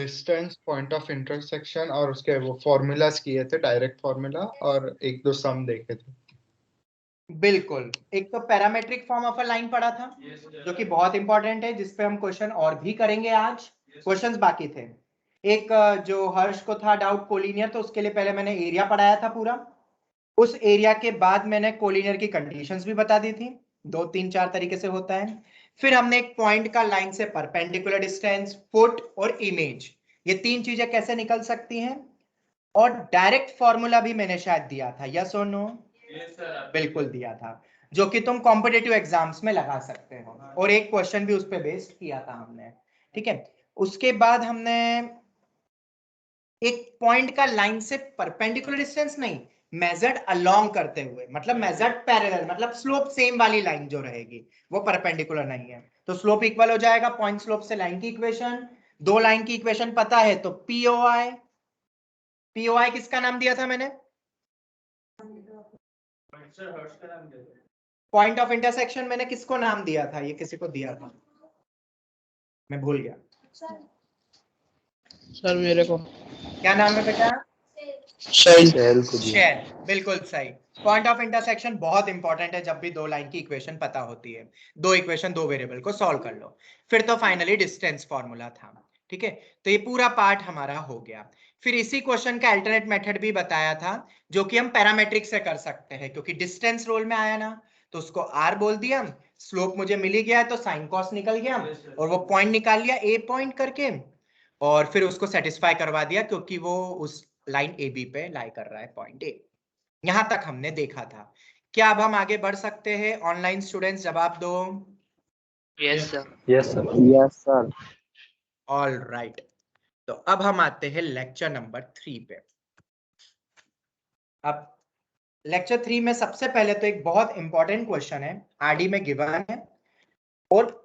Distance, point of intersection और उसके वो फॉर्मूलाज किए थे, डायरेक्ट फॉर्मूला और एक दो सम देखे थे। बिल्कुल, एक तो parametric form of a line पढ़ा था जो कि बहुत इंपॉर्टेंट है, जिसपे हम क्वेश्चन और भी करेंगे आज। क्वेश्चंस बाकी थे। एक जो हर्ष को था डाउट कोलिनियर, तो उसके लिए पहले मैंने एरिया पढ़ाया था पूरा। उस एरिया के बाद मैंने कोलिनियर की कंडीशंस भी बता दी थी, 2 3 4 तरीके से होता है। फिर हमने एक पॉइंट का लाइन से परपेंडिकुलर डिस्टेंस, फुट और इमेज, ये 3 चीजें कैसे निकल सकती हैं। और डायरेक्ट फॉर्मूला भी मैंने शायद दिया था, यस और नो? बिल्कुल दिया था, जो कि तुम कॉम्पिटिटिव एग्जाम्स में लगा सकते हो, और एक क्वेश्चन भी उस पर बेस्ड किया था हमने। ठीक है, उसके बाद हमने एक पॉइंट का लाइन से परपेंडिकुलर डिस्टेंस नहीं, मेजर्ड अलोंग करते हुए, मतलब मेजर्ड पैरेलल, मतलब स्लोप सेम वाली लाइन जो रहेगी वो परपेंडिकुलर नहीं है, तो स्लोप इक्वल हो जाएगा पॉइंट स्लोप से लाइन की इक्वेशन। दो लाइन की इक्वेशन पता है तो पीओआई, पीओआई किसका नाम दिया था मैंने? पॉइंट ऑफ इंटरसेक्शन मैंने किसको नाम दिया था? ये किसी को दिया था, मैं भूल गया। सर मेरे को क्या नाम है बेटा? शेल, बिल्कुल सही। पॉइंट ऑफ इंटरसेक्शन बहुत इंपॉर्टेंट है जब भी दो लाइन की इक्वेशन पता होती है। दो इक्वेशन दो वेरिएबल को सॉल्व कर लो। फिर तो फाइनली डिस्टेंस फॉर्मूला था। ठीक है, तो ये पूरा पार्ट हमारा हो गया। फिर इसी क्वेश्चन का अल्टरनेट मेथड भी बताया था, जो कि हम पैरामेट्रिक से कर सकते हैं, क्योंकि डिस्टेंस रोल में आया ना, तो उसको आर बोल दिया, स्लोप मुझे मिल ही गया तो साइन कॉस निकल गया, और वो पॉइंट निकाल लिया ए पॉइंट करके, और फिर उसको सेटिस्फाई करवा दिया, क्योंकि वो उस लाइन ए बी पे लाई कर रहा है पॉइंट ए। यहां तक हमने देखा था। क्या अब हम आगे बढ़ सकते हैं? ऑनलाइन स्टूडेंट्स जवाब दो। Yes sir. Yes sir. All right, तो अब हम आते हैं लेक्चर नंबर 3 पे। अब लेक्चर 3 में सबसे पहले तो एक बहुत इंपॉर्टेंट क्वेश्चन है, आरडी में गिवन है, और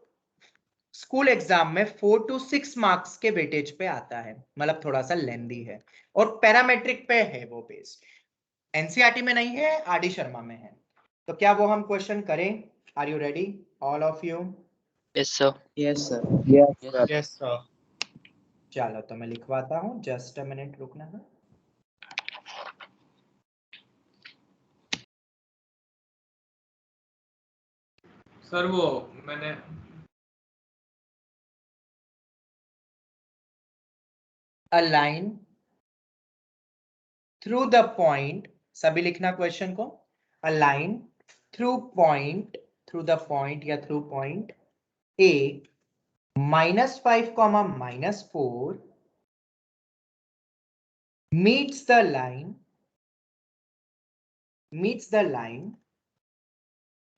स्कूल एग्जाम में 4 to 6 मार्क्स के वेटेज पे आता है, मतलब थोड़ा सा लेंदी है, और पैरामेट्रिक पे है वो बेस्ड। एनसीईआरटी में नहीं है, आरडी शर्मा में है। तो क्या वो हम क्वेश्चन करें? Are you ready all of you? Yes sir. Yes sir. Yes sir. चलो तो मैं लिखवाता हूं, जस्ट अ मिनट रुकना है। सर वो मैंने अ लाइन थ्रू द पॉइंट, सभी लिखना क्वेश्चन को। अ लाइन थ्रू द पॉइंट या through point A -5, -4 meets the line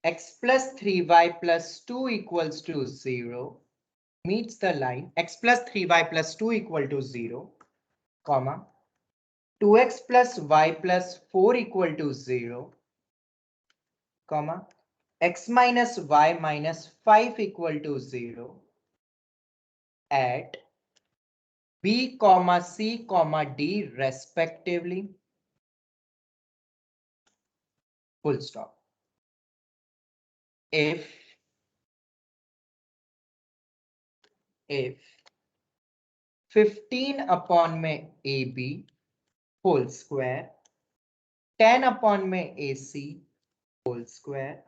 x plus 3y plus 2 equals to 0, meets the line x plus 3y plus 2 equal to 0, comma 2x plus y plus 4 equal to 0, comma x minus y minus 5 equal to 0 at b comma c comma d respectively, full stop. If 15 upon में AB whole square, 10 upon में AC whole square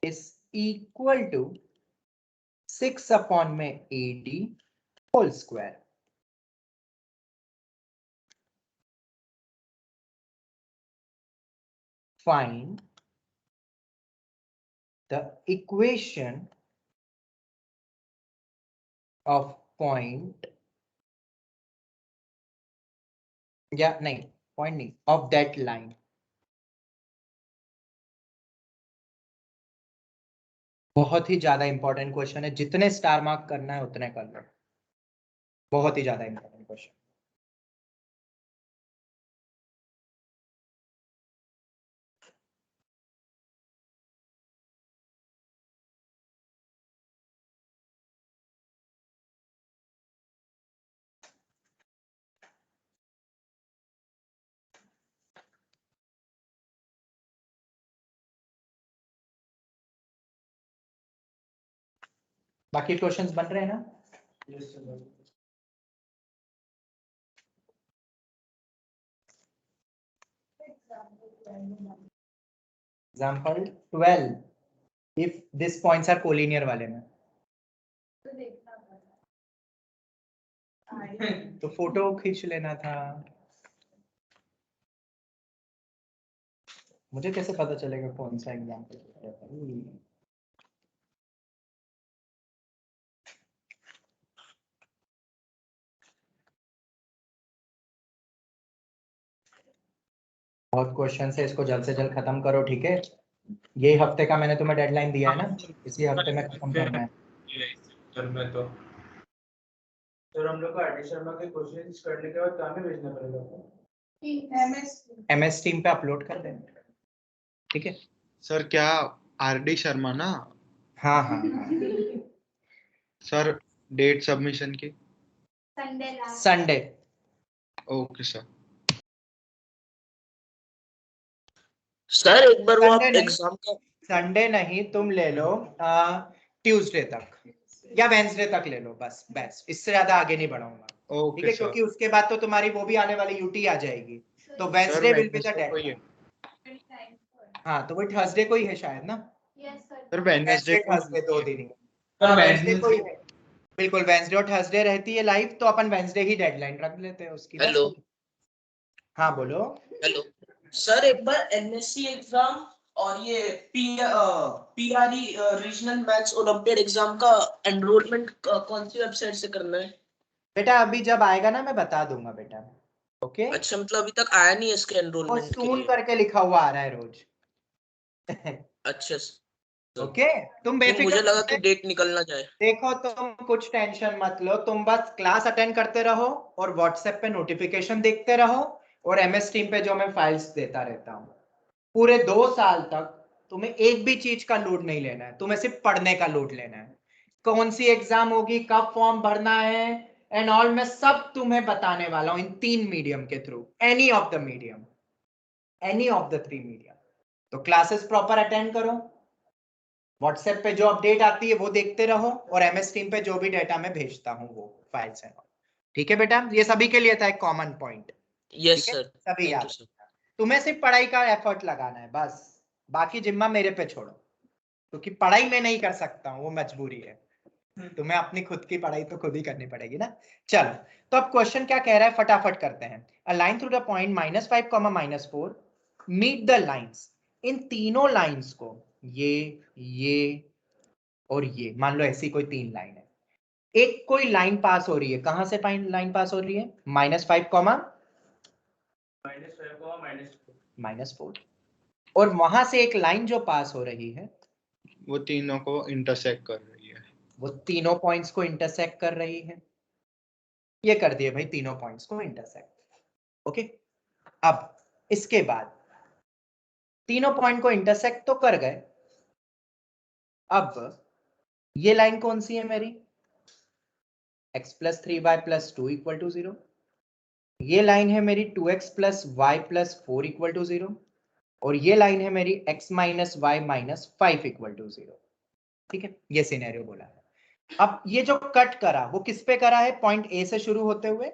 is equal to 6 upon में AD whole square. Find the equation of point, या नहीं point नहीं, of that line. बहुत ही ज्यादा important question है, जितने स्टार मार्क करना है उतने कर लो, बहुत ही ज्यादा इंपॉर्टेंट क्वेश्चन। बाकी क्वेश्चंस बन रहे हैं ना? Example 12 if this points are collinear वाले में तो फोटो खींच लेना था। मुझे कैसे पता चलेगा कौन सा एग्जाम्पल? बहुत क्वेश्चन है, इसको जल्द से जल्द खत्म करो, ठीक है? यही हफ्ते का मैंने तुम्हें डेडलाइन दिया है ना, इसी हफ्ते में खत्म करना है। में तो सर हम लोग को आरडी शर्मा के क्वेश्चंस करने के बाद कहाँ पे भेजना पड़ेगा? MS टीम पे अपलोड कर देना, ठीक है? सर क्या आरडी शर्मा ना? हाँ हाँ सर डेट सबमिशन की? संडे। Okay sir. सर एक बार वो आप संडे नहीं, एग्जाम का संडे नहीं, तुम ले लो ट्यूसडे तक या वेंसडे तक ले लो, बस बस, इससे ज्यादा आगे नहीं बढ़ाऊंगा, ठीक ओके है? सर। क्योंकि उसके बाद तो तुम्हारी वो भी आने वाली यूटी आ जाएगी, तो sir Wednesday will be the Wednesday को ही है। डेडलाइन। हाँ तो वो थर्सडे को ही है शायद ना? सर वेडनेसडे को थर्सडे 2 दिन ही। सर वेंसडे को ही है, बिल्कुल। वेंसडे और थर्सडे रहती है लाइव, तो अपन वेंसडे ही डेडलाइन रख लेते हैं उसकी। हेलो हाँ बोलो। हेलो सर, एक बार एनएससी एग्जाम और ये पीआरई रीजनल मैथ्स ओलंपियाड एग्जाम का एनरोलमेंट कौन सी वेबसाइट से करना है? बेटा अभी जब आएगा ना मैं बता दूंगा बेटा, ओके? अच्छा, मतलब अभी तक आया नहीं है इसके और एनरोलमेंट के सून लिए? करके लिखा हुआ आ रहा है रोज। अच्छा सर। ओके, तुम तो बेफिक्र मुझे लगा मत कि डेट निकल ना जाए। देखो, तुम कुछ टेंशन मत लो, तुम बस क्लास अटेंड करते रहो और व्हाट्सएप पे नोटिफिकेशन देखते रहो, और MS टीम पे जो मैं फाइल्स देता रहता हूँ। पूरे 2 साल तक तुम्हें एक भी चीज का लोड नहीं लेना है, तुम्हें सिर्फ पढ़ने का लोड लेना है। कौन सी एग्जाम होगी, कब फॉर्म भरना है एंड ऑल, मैं सब तुम्हें बताने वाला हूं इन 3 मीडियम के through, any of the medium, any of the 3 medium. तो क्लासेस प्रॉपर अटेंड करो, व्हाट्सएप पे जो अपडेट आती है वो देखते रहो, और MS टीम पे जो भी डेटा मैं भेजता हूँ वो फाइल्स है। ठीक है बेटा, ये सभी के लिए था एक कॉमन पॉइंट, यस ठीक है? सर, सभी थैंक याद यू सर। तुम्हें सिर्फ पढ़ाई का एफर्ट लगाना है बस, बाकी जिम्मा मेरे पे छोड़ो, क्योंकि पढ़ाई में नहीं कर सकता हूँ, वो मजबूरी है। तुम्हें अपनी खुद की पढ़ाई तो खुद ही करनी पड़ेगी ना। चलो, तो अब क्वेश्चन क्या कह रहा है फटाफट करते हैं। A line through the point -5, -4 meet the lines. इन तीनों लाइंस को, ये और ये, मान लो ऐसी कोई 3 लाइन है, एक कोई लाइन पास हो रही है, कहां से लाइन पास हो रही है? -5, -4, और वहां से एक लाइन जो पास हो रही है वो तीनों को इंटरसेक्ट कर रही है। वो तीनों पॉइंट्स को इंटरसेक्ट कर रही है। ये कर दिए भाई, तीनों पॉइंट्स को इंटरसेक्ट। ओके, अब इसके बाद तीनों पॉइंट को इंटरसेक्ट तो कर गए, अब ये लाइन कौन सी है मेरी? x + 3y + 2 = 0। ये लाइन है मेरी 2x + y + 4 = 0, और ये लाइन है मेरी x - y - 5 = 0। ठीक है, ये सिनेरियो बोला है। अब ये जो कट करा वो किस पे करा है? पॉइंट A से शुरू होते हुए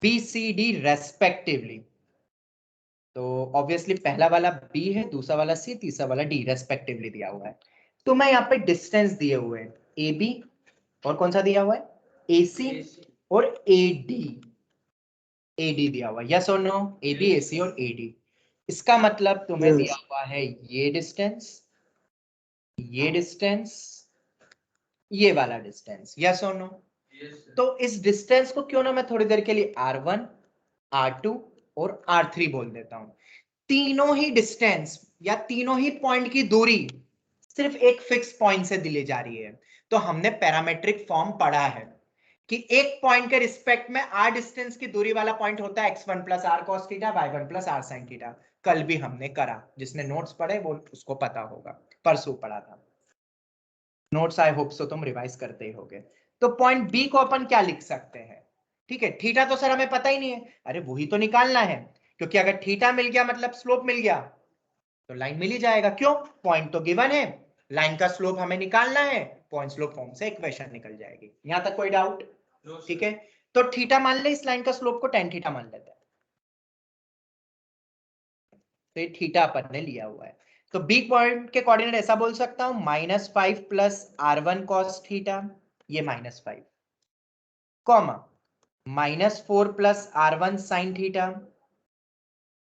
B, C, D रेस्पेक्टिवली। तो ऑब्वियसली पहला वाला B है, दूसरा वाला C, तीसरा वाला D रेस्पेक्टिवली दिया हुआ है। तो मैं यहाँ पे डिस्टेंस दिए हुए हैं AB, और कौन सा दिया हुआ है? AC और AD। AD दिया हुआ है, यस और नो? AB, AC और AD। इसका मतलब तुम्हें Yes. दिया हुआ है ये डिस्टेंस, ये डिस्टेंस, ये वाला डिस्टेंस, यस और नो? तो इस डिस्टेंस को क्यों ना मैं थोड़ी देर के लिए R1, R2 और R3 बोल देता हूं। तीनों ही डिस्टेंस या तीनों ही पॉइंट की दूरी सिर्फ एक फिक्स पॉइंट से दी जा रही है। तो हमने पैरामेट्रिक फॉर्म पढ़ा है कि एक पॉइंट के रिस्पेक्ट में r डिस्टेंस की दूरी वाला पॉइंट होता है x1 + r cos theta, y1 + r sin theta. कल भी हमने करा, जिसने नोट्स पढ़े वो उसको पता होगा, परसों पढ़ा था नोट्स। आई होप सो तुम रिवाइज करते ही होगे। तो पॉइंट बी को अपन क्या लिख सकते हैं? ठीक है, थीटा तो सर हमें पता ही नहीं है, अरे वही तो निकालना है, क्योंकि अगर थीटा मिल गया मतलब स्लोप मिल गया, तो लाइन मिल ही जाएगा। क्यों? पॉइंट तो गिवन है, लाइन का स्लोप हमें निकालना है, पॉइंट स्लोप फॉर्म से इक्वेशन निकल जाएगी। यहां तक कोई डाउट? ठीक है, तो थीटा मान ले, इस लाइन का स्लोप को tan थीटा मान लेते हैं। तो ये थीटा अपन ने लिया हुआ है। तो बी पॉइंट के कोऑर्डिनेट ऐसा बोल सकता हूं -5 प्लस R1 cos थीटा, ये -5, comma -4 plus R1 sin theta,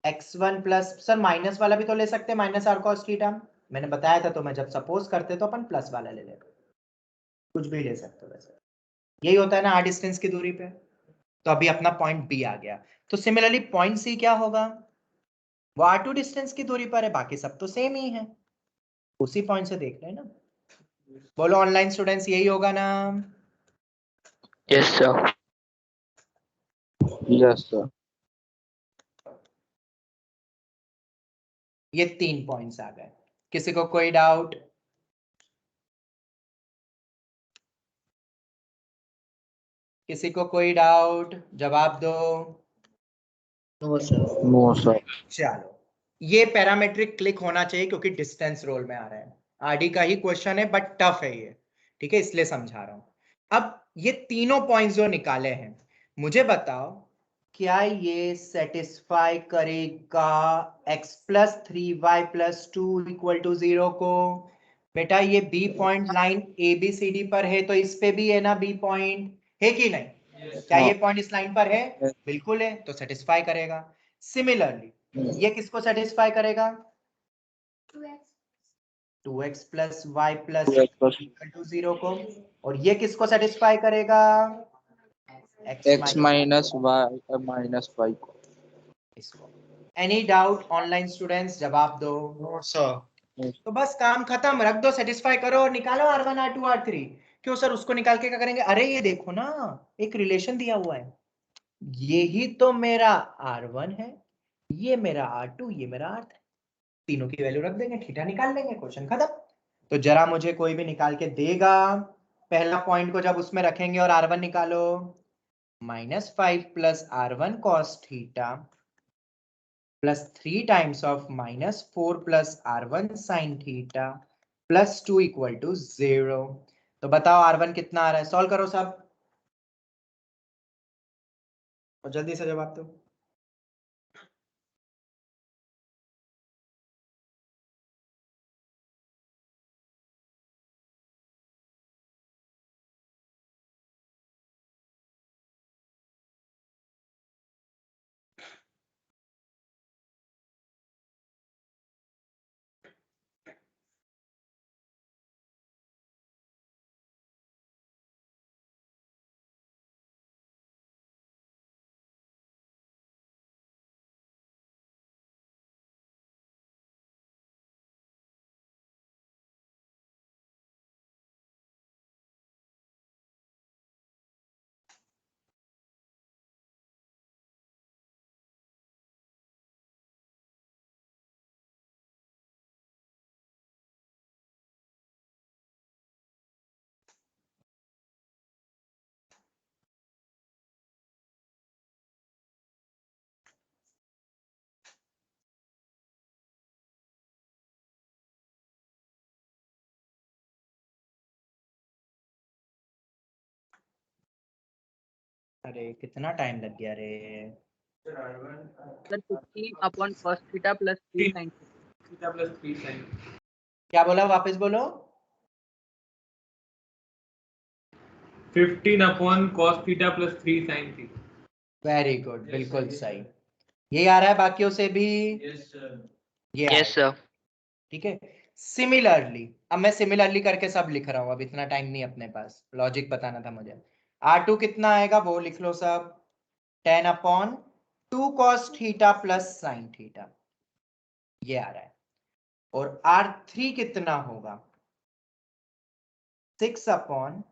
x1 plus, sir minus वाला भी तो ले सकते हैं, -r cos थीटा, मैंने बताया था, तो मैं जब सपोज करते तो अपन प्लस वाला ले लेते, कुछ भी ले सकते हो वैसे, यही होता है ना r डिस्टेंस की दूरी पे। तो अभी अपना पॉइंट बी आ गया। तो सिमिलरली पॉइंट सी क्या होगा, वो r2 डिस्टेंस की दूरी पर है, बाकी सब तो सेम ही है, उसी पॉइंट से देख रहे हैं ना। बोलो ऑनलाइन स्टूडेंट्स, यही होगा ना? Yes, sir. Yes, sir. ये 3 पॉइंट्स आ गए। किसी को कोई डाउट? किसी को कोई डाउट? जवाब दो। No, sir. No, sir. चलो, ये पैरामेट्रिक क्लिक होना चाहिए क्योंकि डिस्टेंस रोल में आ रहा है, आरडी का ही क्वेश्चन है बट टफ है ये, ठीक है, इसलिए समझा रहा हूं। अब ये तीनों पॉइंट्स जो निकाले हैं, मुझे बताओ क्या ये सेटिस्फाई करेगा x plus 3y plus 2 equal to 0 को? बेटा ये बी पॉइंट लाइन ABCD पर है, तो इस पे भी है ना बी पॉइंट, है कि नहीं? क्या ये पॉइंट इस लाइन पर है? बिल्कुल है, तो सेटिस्फाई करेगा। सिमिलरली ये किसको सेटिस्फाई करेगा? 2x प्लस y प्लस 0 को। और ये किसको सेटिस्फाई करेगा? X minus Y minus 5 को। इसको। Any doubt online students? जवाब दो। No sir. तो बस काम खत्म, रख दो, सेटिस्फाई करो और निकालो R1 R2 R3। क्यों सर, उसको निकाल के क्या करेंगे? अरे ये देखो ना, एक रिलेशन दिया हुआ है, यही तो मेरा R1 है, ये मेरा R2, ये मेरा R3, तीनों की वैल्यू रख देंगे, थीटा निकाल लेंगे, क्वेश्चन खत्म। तो जरा मुझे कोई भी निकाल के देगा पहला पॉइंट को, जब उसमें रखेंगे और R1 निकालो, -5 plus R1 cos theta plus 3 times of -4 plus R1 sin theta plus 2 equal to 0। तो बताओ R1 कितना आ रहा है? सॉल्व करो सब और जल्दी से जवाब दो। अरे कितना टाइम लग गया रे। Sir, 15 upon cos theta plus 3 sin theta. Theta plus 3 sin। क्या बोला, वापस बोलो। 15 upon cos theta plus 3 sin theta. Very good, बिल्कुल सही। ये आ रहा है बाकियों से भी? Yes sir. ये Yes, sir. ठीक है। सिमिलरली, अब मैं सिमिलरली करके सब लिख रहा हूं, अब इतना टाइम नहीं अपने पास, लॉजिक बताना था मुझे। R2 कितना आएगा वो लिख लो सब, 10 upon 2 cos theta plus sin theta, ये आ रहा है। और R3 कितना होगा? 6 upon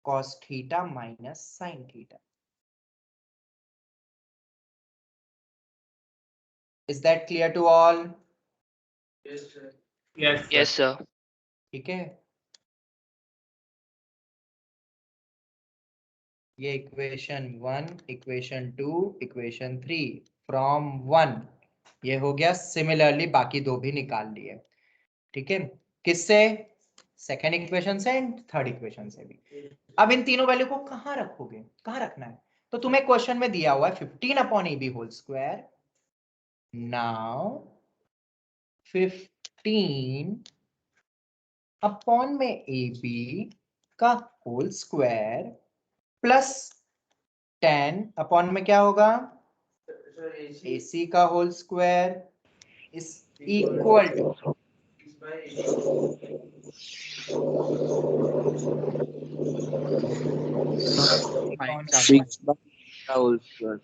cos theta minus sin theta. Is that clear to all? Yes sir. Yes Yes, sir. ठीक है, ये इक्वेशन 1, इक्वेशन 2, इक्वेशन 3 फ्रॉम 1, ये हो गया। सिमिलरली बाकी दो भी निकाल लिए, ठीक है। किससे? सेकेंड इक्वेशन से एंड थर्ड इक्वेशन से भी। अब इन तीनों वैल्यू को कहां रखोगे, कहां रखना है? तो तुम्हें क्वेश्चन में दिया हुआ है 15 upon AB whole square. Now 15 upon में AB का होल स्क्वायर प्लस 10 अपॉन में क्या होगा सर AC का whole square is equal to six by whole square.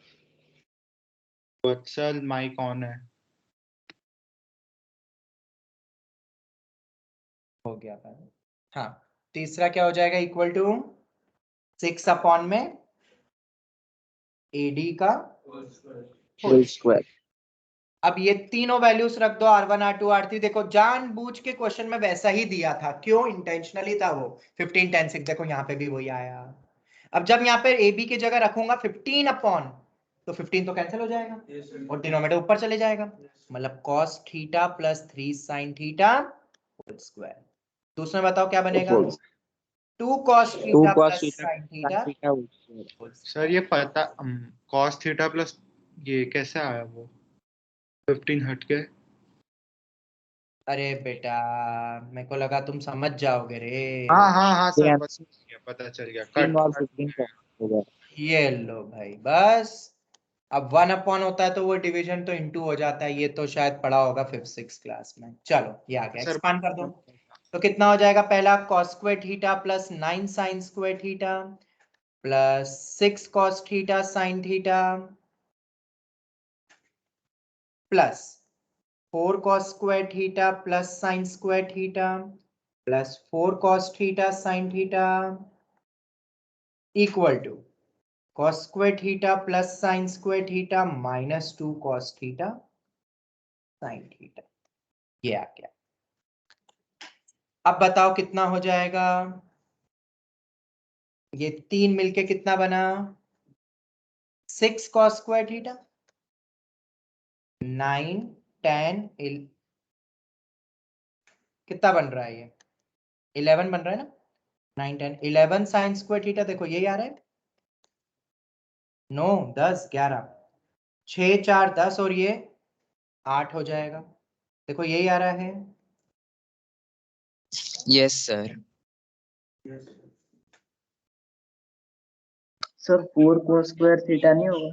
Vatsal mic on है। हो गया भाई। हाँ, तीसरा क्या हो जाएगा इक्वल टू 6 अपॉन में AD का होल स्क्वायर। अब ये तीनों वैल्यूज रख दो R1 R2 R3। देखो जानबूझ के क्वेश्चन में वैसा ही दिया था, क्यों? इंटेंशनली था वो। 15 10 6 देखो यहाँ पे भी वही आया। अब जब यहाँ पे AB की जगह रखूंगा 15 अपॉन, तो 15 तो कैंसिल हो जाएगा और डिनोमिनेटर ऊपर चले जाएगा, मतलब cos theta plus 3 sin theta whole square. दूसरा बताओ क्या बनेगा? 2 cos theta plus sin theta. Sir ये पता cos थीटा प्लस ये कैसे आया वो 15 हट के? अरे बेटा मेरे को लगा तुम समझ जाओगे रे। हाँ सर पता चल गया। 15 और 15 का होगा। ये लो भाई बस। अब 1 अपॉन होता है तो वो डिवीजन तो इनटू हो जाता है, ये तो शायद पढ़ा होगा 5th 6th क्लास में। चलो ये आ गया, सर एक्सपांड कर दो। तो कितना हो जाएगा? पहला cos square theta plus 9 sin square theta plus 6 cos theta sin theta plus 4 cos square theta plus sin square theta plus 4 cos theta sin theta equal to cos square theta plus sin square theta minus 2 cos theta sin theta. ये आ गया। अब बताओ कितना हो जाएगा? ये तीन मिलके कितना बना? 6 cos स्क्वायर थीटा 9 10 कितना बन रहा है? ये 11 बन रहा है ना? 9 10 11 sin स्क्वायर थीटा। देखो यही आ रहा है। 9 10 11 6 4 10 और ये 8 हो जाएगा। देखो यही आ रहा है। Yes sir. Sir 4 cos square theta नहीं होगा?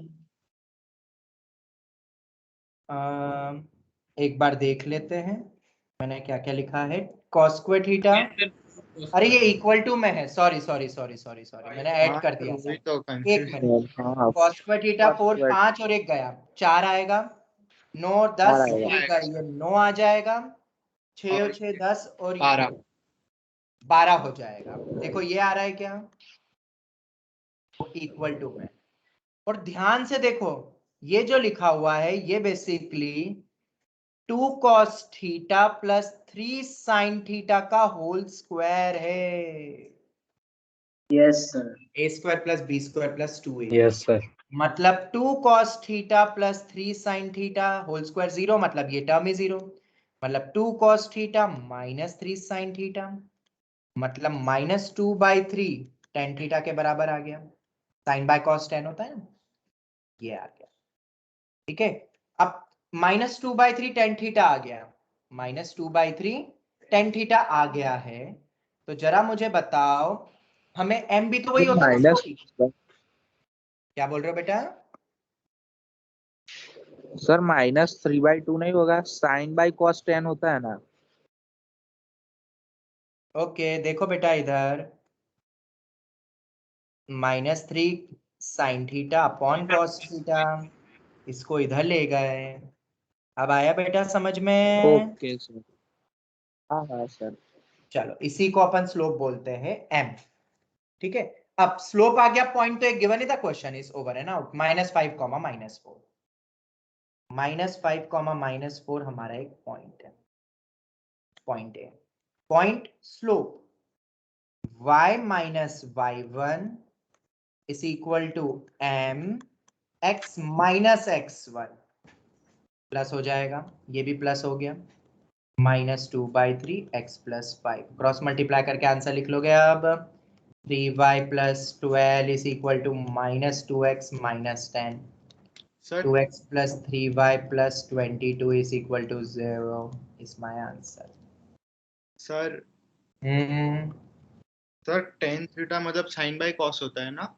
एक बार देख लेते हैं मैंने क्या क्या लिखा है। cos स्क्वायर थीटा, अरे ये इक्वल टू में है। सॉरी मैंने ऐड कर दिया वही था। तो एक मिनट। हाँ cos स्क्वायर थीटा 4 5 और एक गया 4 आएगा। 9 10 आएगा। एक गया, ये 9 आ जाएगा। 6 और 6 10 और ये 12 हो जाएगा। देखो ये आ रहा है क्या? इक्वल टू में। और ध्यान से देखो ये जो लिखा हुआ है ये basically 2 cos theta plus 3 sin theta का होल स्क्वायर है। Yes sir. A square plus B square plus 2a। Yes sir. मतलब 2 cos theta plus 3 sin theta whole square 0, मतलब ये टर्म ही 0। मतलब 2 cos theta minus 3 sin theta, मतलब minus 2/3 tan theta के बराबर आ गया। sin बाय cos tan होता है ना, ये आ गया। ठीक है, अब माइनस 2/3 tan थीटा आ गया। माइनस 2/3 tan थीटा आ गया है। तो जरा मुझे बताओ हमें m भी तो वही होता है ना 40। क्या बोल रहे हो बेटा? सर -3/2 नहीं होगा, sin बाय cos tan होता है ना। ओके देखो बेटा इधर -3 sin theta upon cos theta, इसको इधर ले गए। अब आया बेटा समझ में? Okay sir. हाँ सर। चलो इसी को अपन स्लोप बोलते हैं m। ठीक है, अब स्लोप आ गया। पॉइंट तो एक गिवन ही था, क्वेश्चन इज ओवर है ना। -5 -4 -5 -4 हमारा एक पॉइंट है। पॉइंट है, point slope y minus y1 is equal to m x minus x1 plus हो जाएगा, ये भी प्लस हो गया, -2/3 x प्लस 5। क्रॉस मल्टीप्लाई करके आंसर लिख लोगे। अब 3y plus 12 is equal to -2x minus 10। 2x plus 3y plus 22 is equal to 0। Is my answer. Sir hmm sir tan theta मतलब साइन बाय कॉस होता है ना?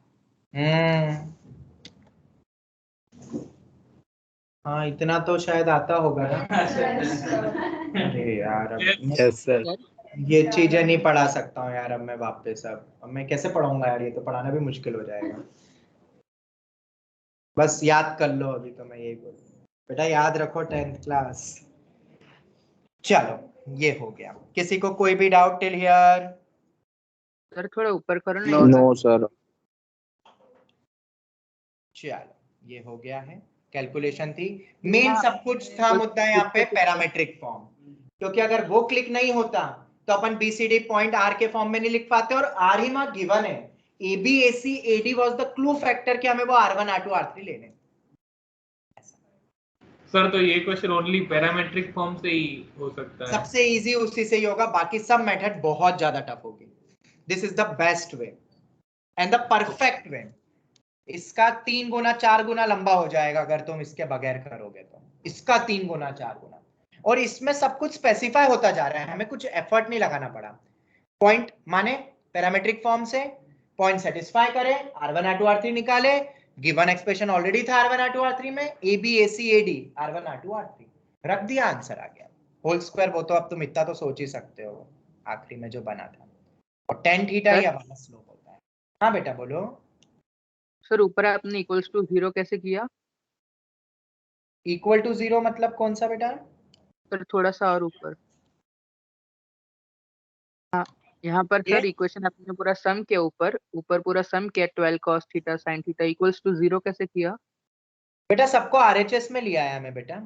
हाँ इतना तो शायद आता होगा ना। अरे यार अब यस सर। ये चीजें नहीं पढ़ा सकता हूँ यार अब मैं वापस। अब मैं कैसे पढ़ाऊंगा यार, ये तो पढ़ाना भी मुश्किल हो जाएगा। बस याद कर लो अभी तो मैं यही बोलूँ, बेटा याद रखो 10th क्लास। चलो ये हो गया। किसी को कोई भी डाउट टिल हियर? सर थोड़ा ऊपर करो ना। No sir. चलो ये हो गया है। कैलकुलेशन थी, मेन सब कुछ था मुद्दा यहाँ पे पैरामेट्रिक फॉर्म, क्योंकि अगर वो क्लिक नहीं होता तो अपन बीसीडी पॉइंट आर के फॉर्म में नहीं लिख पाते, और आर ही मां गिवन है। AB AC AD was the clue factor कि हमें वो R1 R2 R3 लेने। सर तो ये क्वेश्चन ओनली पैरामेट्रिक फॉर्म से ही हो सकता है। सबसे इजी उसी से ही होगा, बाकी सब मेथड बहुत ज्यादा टफ होगी। This is the best way and the perfect way. इसका 3 गुना 4 गुना लंबा हो जाएगा अगर तुम इसके बगैर करोगे तो, इसका 3 गुना 4 गुना। और इसमें सब कुछ स्पेसिफाई होता जा रहा है, हमें कुछ एफर्ट नहीं लगाना पड़ा। पॉइंट माने पैरामेट्रिक फॉर्म से पॉइंट सेटिस्फाई करें, R1 R2 R3 निकाले, गिवन एक्सप्रेशन ऑलरेडी था R1 R2 R3 में, AB AC AD R1 R2 R3 रख दिया, आंसर आ गया। होल स्क्वायर वो तो अब तुम इतना तो सोच ही सकते हो आखिरी में जो बना था, और tan थीटा ही हमारा स्लोप होता है। हाँ बेटा बोलो। सर ऊपर आपने इक्वल्स टू 0 कैसे किया? इक्वल टू 0 मतलब कौन सा बेटा? सर थोड़ा सा और ऊपर। हाँ यहाँ पर ये सर इक्वेशन आपने पूरा सम किया, ऊपर ऊपर पूरा सम किया 12 cos theta sin theta equals to 0 कैसे किया? बेटा सबको RHS में लिया है हमें बेटा,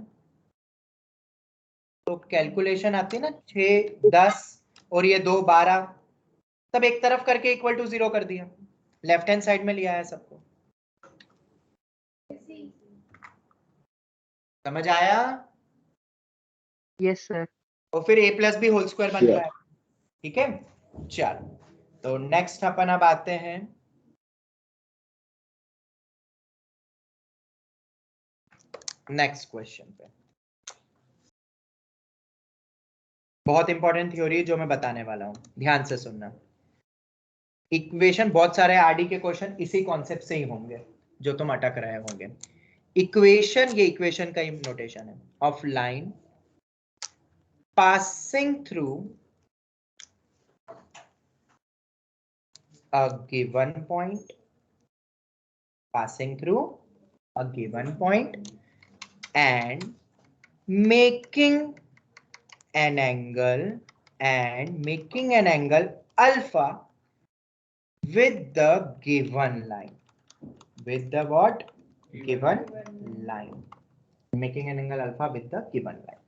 तो कैलकुलेशन आती है ना 6 10 और ये 2 12, सब एक तरफ करके इक्वल टू 0 कर दिया, लेफ्ट हैंड साइड में लिया है सबको। समझ आया? Yes sir. और फिर a plus B whole square बन रहा है। ठीक है चलो, तो नेक्स्ट अपन अब आते हैं नेक्स्ट क्वेश्चन पे। बहुत इंपॉर्टेंट थ्योरी जो मैं बताने वाला हूं, ध्यान से सुनना। इक्वेशन बहुत सारे आरडी के क्वेश्चन इसी कॉन्सेप्ट से ही होंगे जो तुम अटक रहे होंगे। इक्वेशन, ये इक्वेशन का नोटेशन है, of line passing through a given point, passing through a given point and making an angle alpha with the given line, with the what? Given line, making an angle alpha with the given line.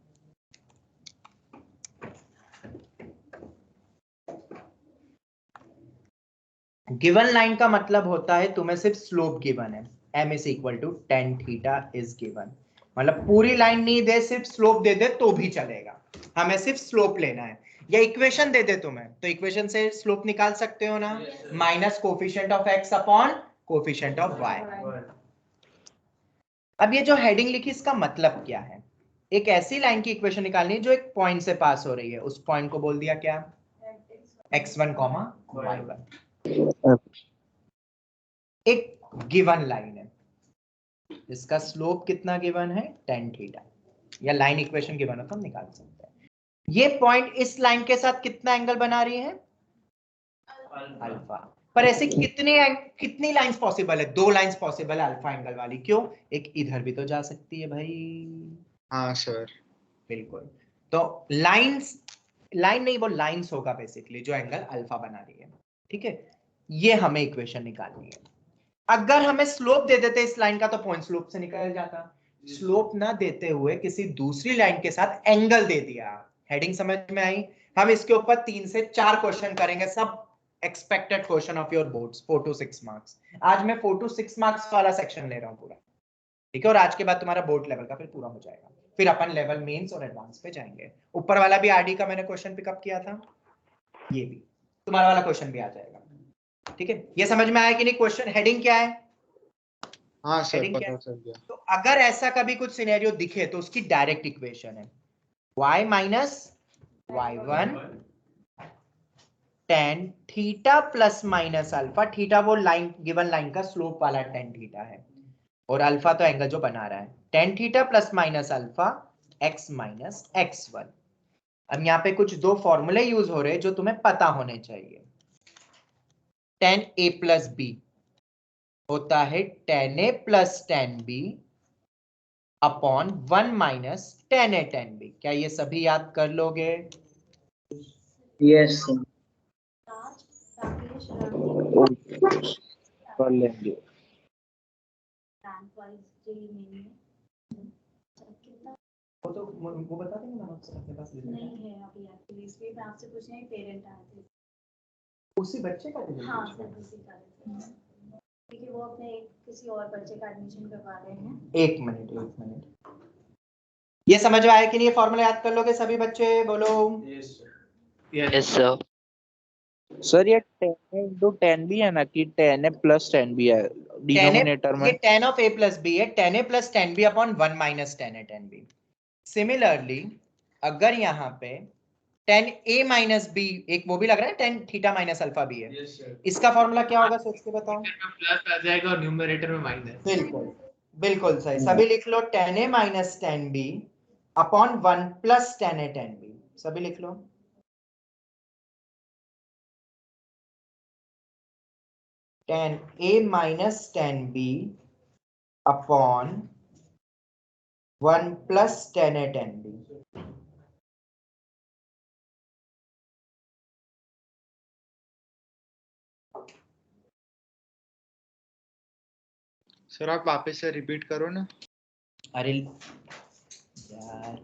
Given line का मतलब होता है तुम्हें सिर्फ slope given है, m is equal to tan theta is given, मतलब पूरी line नहीं दे, सिर्फ स्लोप दे दे तो भी चलेगा, हमें सिर्फ स्लोप लेना है। या इक्वेशन दे दे तुम्हें तो इक्वेशन से स्लोप निकाल सकते हो ना, minus coefficient of x upon coefficient of y। अब ये जो हेडिंग लिखी इसका मतलब क्या है? एक ऐसी लाइन की इक्वेशन निकालनी है जो एक पॉइंट से पास हो रही है, उस पॉइंट को बोल दिया क्या? x1, y1। एक गिवन लाइन है जिसका स्लोप कितना गिवन है? tan थीटा, या लाइन इक्वेशन गिवन हो तो हम निकाल सकते हैं। ये पॉइंट इस लाइन के साथ कितना एंगल बना रही है? अल्फा। पर ऐसे कितनी लाइंस पॉसिबल है? 2 लाइंस पॉसिबल है अल्फा एंगल वाली। क्यों? एक इधर भी तो जा सकती है भाई। हाँ सर बिल्कुल, तो लाइन नहीं, वो लाइंस होगा बेसिकली जो एंगल अल्फा बना रही है। ठीक है, ये हमें इक्वेशन निकालनी है। अगर हमें स्लोप दे देते इस लाइन का तो पॉइंट स्लोप से निकल जाता। स्लोप ना देते हुए किसी दूसरी लाइन के साथ एंगल दे दिया। हेडिंग समझ में आई? हम इसके ऊपर 3 से 4 क्वेश्चन करेंगे, सब expected question of your boards, 4 to 6 marks. आज मैं 4 to 6 मार्क्स वाला सेक्शन ले रहा हूं पूरा, ठीक है, और आज के बाद तुम्हारा बोर्ड लेवल का फिर पूरा हो जाएगा, फिर अपन लेवल मेंस और एडवांस पे जाएंगे। ऊपर वाला भी आरडी का मैंने क्वेश्चन पिकअप किया था, ये भी तुम्हारा वाला क्वेश्चन भी आ जाएगा। ठीक है, ये समझ में आया कि नहीं? क्वेश्चन हेडिंग क्या है? हाँ सर हेडिंग क्या पता है? चल गया। तो अगर ऐसा कभी कुछ सिनेरियो दिखे तो उसकी डायरेक्ट इक्वेशन है। y minus y1 tan theta plus minus alpha, theta वो लाइन गिवन लाइन का स्लोप वाला tan थीटा है और अल्फा तो एंगल जो बना रहा है, tan theta plus minus alpha x minus x1। अब यहाँ पे कुछ दो फॉर्मूले यूज हो रहे हैं जो तुम्हें पता होने चाहिए। tan a प्लस b होता है tan a plus tan b upon 1 minus tan a tan b। क्या ये सभी याद कर लोगे? यस कर लेंगे। वो बता देंगे ना आपके पास नहीं है अभी एक्चुअली, इसलिए मैं आपसे पूछ रही हूँ, पेरेंट आए थे। उसी बच्चे का delivery हाँ है। सर उसी का है। क्योंकि वो अपने किसी और बच्चे का एडमिशन करवा रहे हैं। एक मिनट, ये समझ में आया कि नहीं? ये फॉर्मूला याद कर लोगे सभी बच्चे? बोलो। Yes sir. सर ये 10 into 10 भी है ना कि 10 प्लस 10 भी है डिनोमिनेटर में? ये tan of a plus b है, tan a plus tan b upon 1 minus tan a tan b। Similarly अगर यहाँ पे tan a minus b, एक वो भी लग रहा है tan थीटा माइनस अल्फा भी है, इसका फॉर्मूला क्या होगा सोच के बताओ। प्लस आ जाएगा और न्यूमरेटर में माइनस। बिल्कुल बिल्कुल सही, सभी लिख लो tan a minus tan b upon 1 plus tan a tan b, सभी लिख लो। tan a minus tan b upon 1 plus tan a tan b। Sir आप वापस से रिपीट करो ना। अरे यार,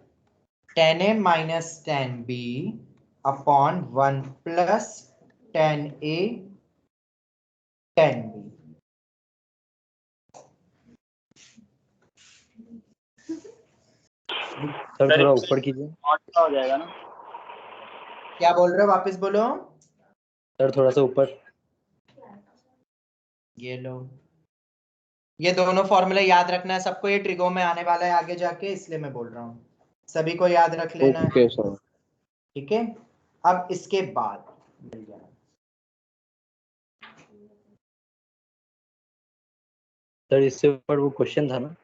tan a minus tan b upon 1 plus tan a tan b। Sir थोड़ा ऊपर कीजिए। हो जाएगा ना? क्या बोल रहे हो? वापस बोलो। सर थोड़ा सा ऊपर। ये लो, ये दोनों फॉर्मूले याद रखना है सबको, ये ट्रिगो में आने वाला है आगे जाके, इसलिए मैं बोल रहा हूँ सभी को याद रख लेना है। Okay sir. ठीक है, अब इसके बाद मिल जाना। सर इससे ऊपर वो क्वेश्चन था ना?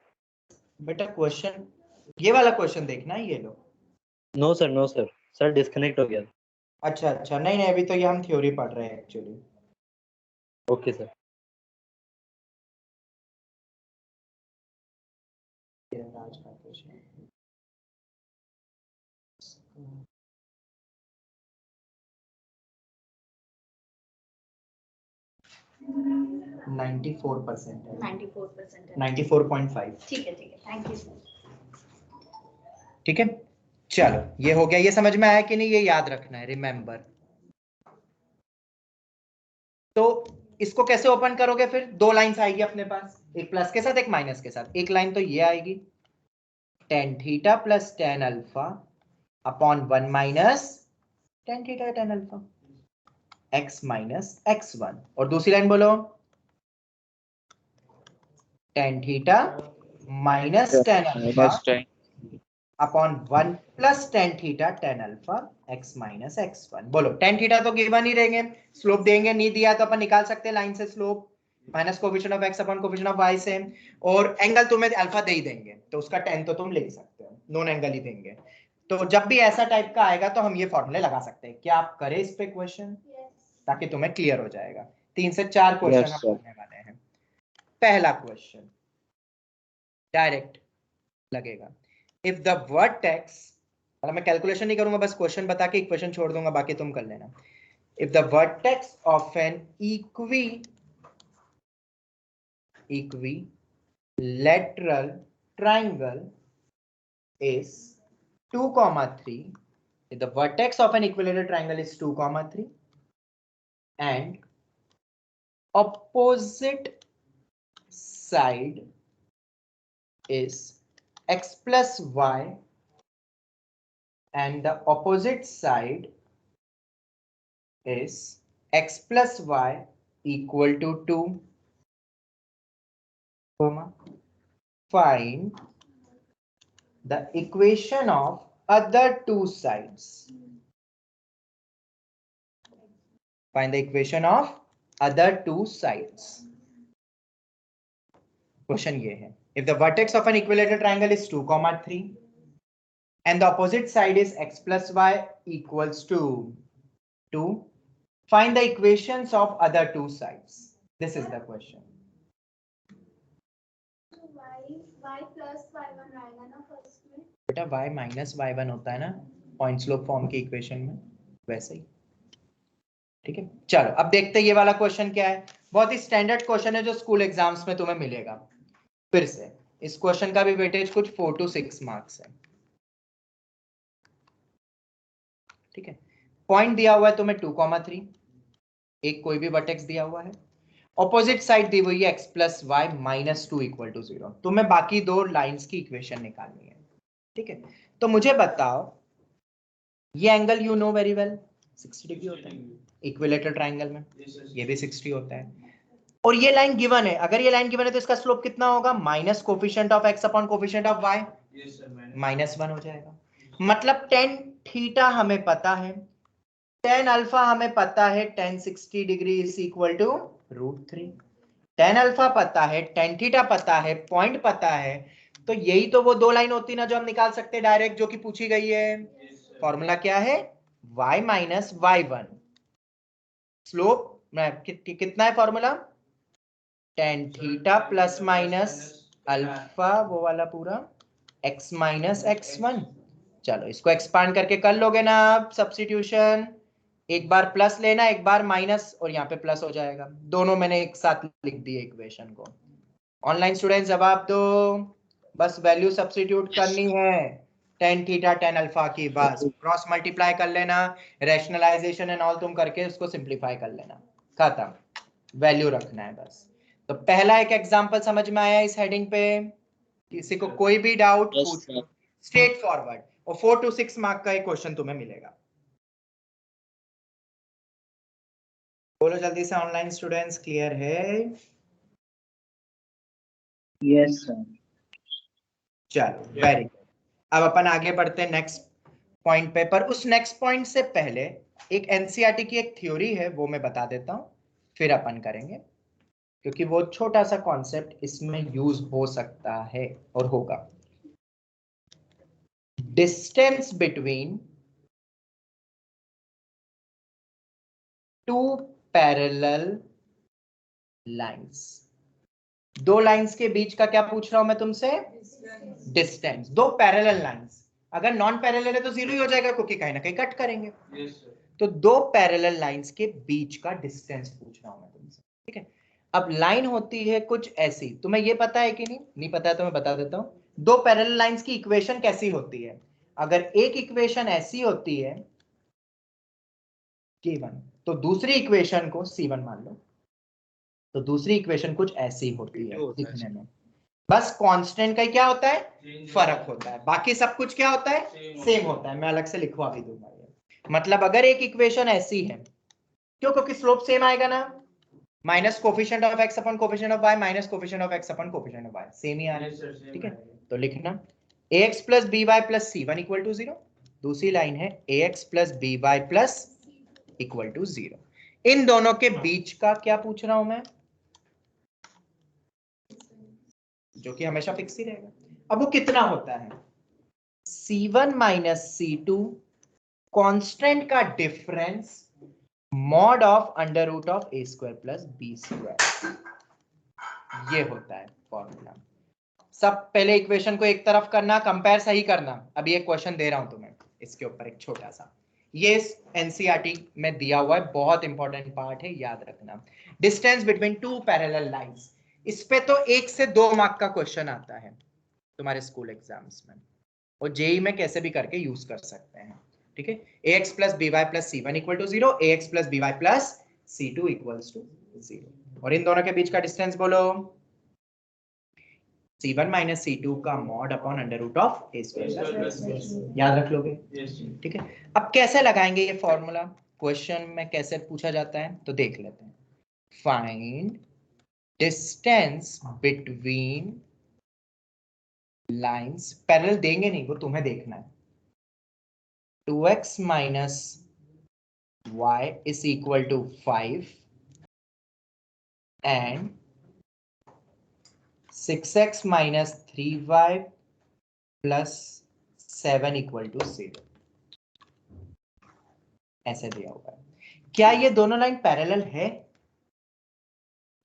बेटा क्वेश्चन, ये वाला क्वेश्चन देखना है, ये लो। नो सर, सर डिस्कनेक्ट हो गया। अच्छा अच्छा, नहीं नहीं, अभी तो ये हम थ्योरी पढ़ रहे हैं एक्चुअली। Okay sir. राज का क्वेश्चन 94% है, 94% है। 94.5। ठीक है थैंक यू सर। ठीक है, चलो ये हो गया। ये समझ में आया कि नहीं? ये याद रखना है, रिमेंबर। तो इसको कैसे ओपन करोगे फिर? दो लाइंस आएगी अपने पास, एक प्लस के साथ एक माइनस के साथ। एक लाइन तो ये आएगी tan theta plus tan alpha upon 1 minus tan theta tan alpha x minus x1, और दूसरी लाइन बोलो tan theta minus tan alpha upon 1 plus tan theta tan alpha x minus x1। बोलो, tan थीटा तो given ही रहेंगे, slope देंगे, नहीं दिया तो अपन निकाल सकते हैं लाइन से slope, minus coefficient of x upon coefficient of y से, और एंगल तुम्हें अल्फा दे ही देंगे तो उसका tan तो तुम ले सकते हो, नॉन एंगल ही देंगे। तो जब भी ऐसा टाइप का आएगा तो हम ये फॉर्मूले लगा सकते हैं। क्या आप करें इस पे क्वेश्चन, ताकि तुम्हें क्लियर हो जाएगा। 3 से 4 क्वेश्चन हम करने वाले हैं। पहला क्वेश्चन डायरेक्ट लगेगा, इफ द वर्टेक्स, मतलब मैं कैलकुलेशन नहीं करूंगा, बस क्वेश्चन बता के इक्वेशन छोड़ दूंगा, बाकी तुम कर लेना। If the vertex of an equilateral triangle is 2,3, if the vertex of an equilateral triangle is 2,3 and opposite side is x plus y and the opposite side is x plus y equal to 2, find the equation of other two sides. Find the equation of other two sides. Question ये है, if the vertex of an equilateral triangle is 2, 3 and the opposite side is x plus y equals to 2, find the equations of other two sides. This is the question. y plus y1 आएगा ना first में? बेटा y minus y1 होता है ना point slope form की equation में, वैसे ही। ठीक है, चलो अब देखते हैं ये वाला क्वेश्चन क्या है। बहुत ही स्टैंडर्ड क्वेश्चन है जो स्कूल एग्जाम्स में तुम्हें मिलेगा। फिर से इस क्वेश्चन का भी वेटेज कुछ 4 to 6 मार्क्स है। ठीक है, पॉइंट दिया हुआ है तुम्हें 2, 3, एक कोई भी वर्टेक्स दिया हुआ है, ऑपोजिट साइड दी हुई है x plus y minus 2 equal to 0। तुम्हें बाकी दो लाइंस की इक्वेशन निकालनी है। ठीक है, तो मुझे बताओ ये angle you know very well 60 degree होता है इक्विलेटरल ट्रायंगल में, ये भी 60 होता है और ये लाइन गिवन है। अगर ये लाइन गिवन है तो इसका स्लोप कितना होगा? Minus coefficient of x upon coefficient of y, -1 हो जाएगा। मतलब tan थीटा हमें पता है, tan अल्फा हमें पता है, tan 60 degree is equal to √3। tan alpha पता है, tan थीटा पता है, पॉइंट पता है, तो यही तो वो दो लाइन होती ना जो हम निकाल सकते हैं डायरेक्ट, जो कि पूछी गई है। फॉर्मूला क्या है? y माइनस y1 स्लोप कितना है formula? tan theta plus minus alpha वो वाला पूरा x माइनस x1। चलो इसको एक्सपांड करके कर लोगे ना आप सब्स्टिट्यूशन, एक बार प्लस लेना एक बार माइनस और यहाँ पे प्लस हो जाएगा। दोनों मैंने एक साथ लिख दिए इक्वेशन को। ऑनलाइन स्टूडेंट जवाब दो, बस वैल्यू सब्स्टिट्यूट करनी है tan थीटा tan अल्फा की, बस क्रॉस मल्टीप्लाई कर लेना, रैशनलाइजेशन एंड ऑल तुम करके उसको सिंप्लीफाई कर लेना, खत्म, वैल्यू रखना है बस। तो पहला एक एग्जांपल समझ में आया इस हेडिंग पे? किसी को कोई भी डाउट पूछ लो, स्ट्रेट फॉरवर्ड, और 4 to 6 मार्क का एक क्वेश्चन तुम्हें मिलेगा। बोलो जल्दी से ऑनलाइन स्टूडेंट्स, क्लियर है? Yes sir. चलो वेरी गुड। अब अपन आगे बढ़ते हैं नेक्स्ट पॉइंट पे, पर उस नेक्स्ट पॉइंट से पहले एक एनसीईआरटी की एक थ्योरी है वो मैं बता देता हूं, फिर अपन करेंगे, क्योंकि वो छोटा सा कॉन्सेप्ट इसमें यूज हो सकता है और होगा। Distance between two parallel lines, दो लाइंस के बीच का क्या पूछ रहा हूं मैं तुमसे? डिस्टेंस। दो पैरेलल लाइंस, अगर नॉन पैरेलल है तो 0 ही हो जाएगा क्योंकि कहीं ना कहीं कट करेंगे। तो दो पैरेलल लाइंस के बीच का डिस्टेंस पूछ रहा हूं मैं तुमसे। ठीक है, अब लाइन होती है कुछ ऐसी, तुम्हें ये पता है कि नहीं पता है तो मैं बता देता हूं। दो पैरेलल लाइंस की इक्वेशन कैसी होती है? अगर एक इक्वेशन ऐसी होती है K1, तो दूसरी इक्वेशन को C1 मान लो, तो दूसरी इक्वेशन कुछ ऐसी होती है दिखने में, बस कांस्टेंट का क्या होता है? फर्क होता है, बाकी सब कुछ क्या होता है? सेम होता है। मैं अलग से लिखवा भी दूंगा ये। मतलब अगर एक इक्वेशन ऐसी है, क्यों? क्योंकि स्लोप सेम आएगा ना, minus coefficient of x upon coefficient of y minus coefficient of x upon coefficient of y, same ही आ रहा है। ठीक है, तो लिखना ax plus by plus c1 equal to 0। दूसरी लाइन है ax plus by plus equal to 0। इन दोनों के बीच का क्या पूछ रहा हूं मैं? जो कि हमेशा फिक्स ही रहेगा। अब वो कितना होता है? C1 माइनस C2 कांस्टेंट का difference mod of under root of a square plus b square, ये होता है फॉर्मूला। सब पहले इक्वेशन को एक तरफ करना, कंपेयर सही करना। अभी एक क्वेश्चन दे रहा हूं तुम्हें इसके ऊपर एक छोटा सा, ये एनसीईआरटी में दिया हुआ है, बहुत इंपॉर्टेंट पार्ट है, याद रखना। Distance between two parallel lines, इस पे तो 1 से 2 मार्क का क्वेश्चन आता है तुम्हारे स्कूल एग्जाम्स में, और जेई में कैसे भी करके यूज कर सकते हैं। ठीक है, ax plus by plus c1 equal to 0, ax plus by plus c2 equals to 0, और इन दोनों के बीच का डिस्टेंस बोलो c1 माइनस c2 का mod upon under root of a square plus b, याद रख लोगे? ठीक है, अब कैसे लगाएंगे ये फॉर्मूला? क्वेश्चन में कैसे पूछा जाता है तो देख लेते हैं। Find distance between lines, parallel देंगे नहीं, वो तुम्हें देखना है। 2x minus y is equal to 5 and 6x minus 3y plus 7 equal to 0 ऐसे दिया हुआ है। क्या ये दोनों लाइन पैरेलल है?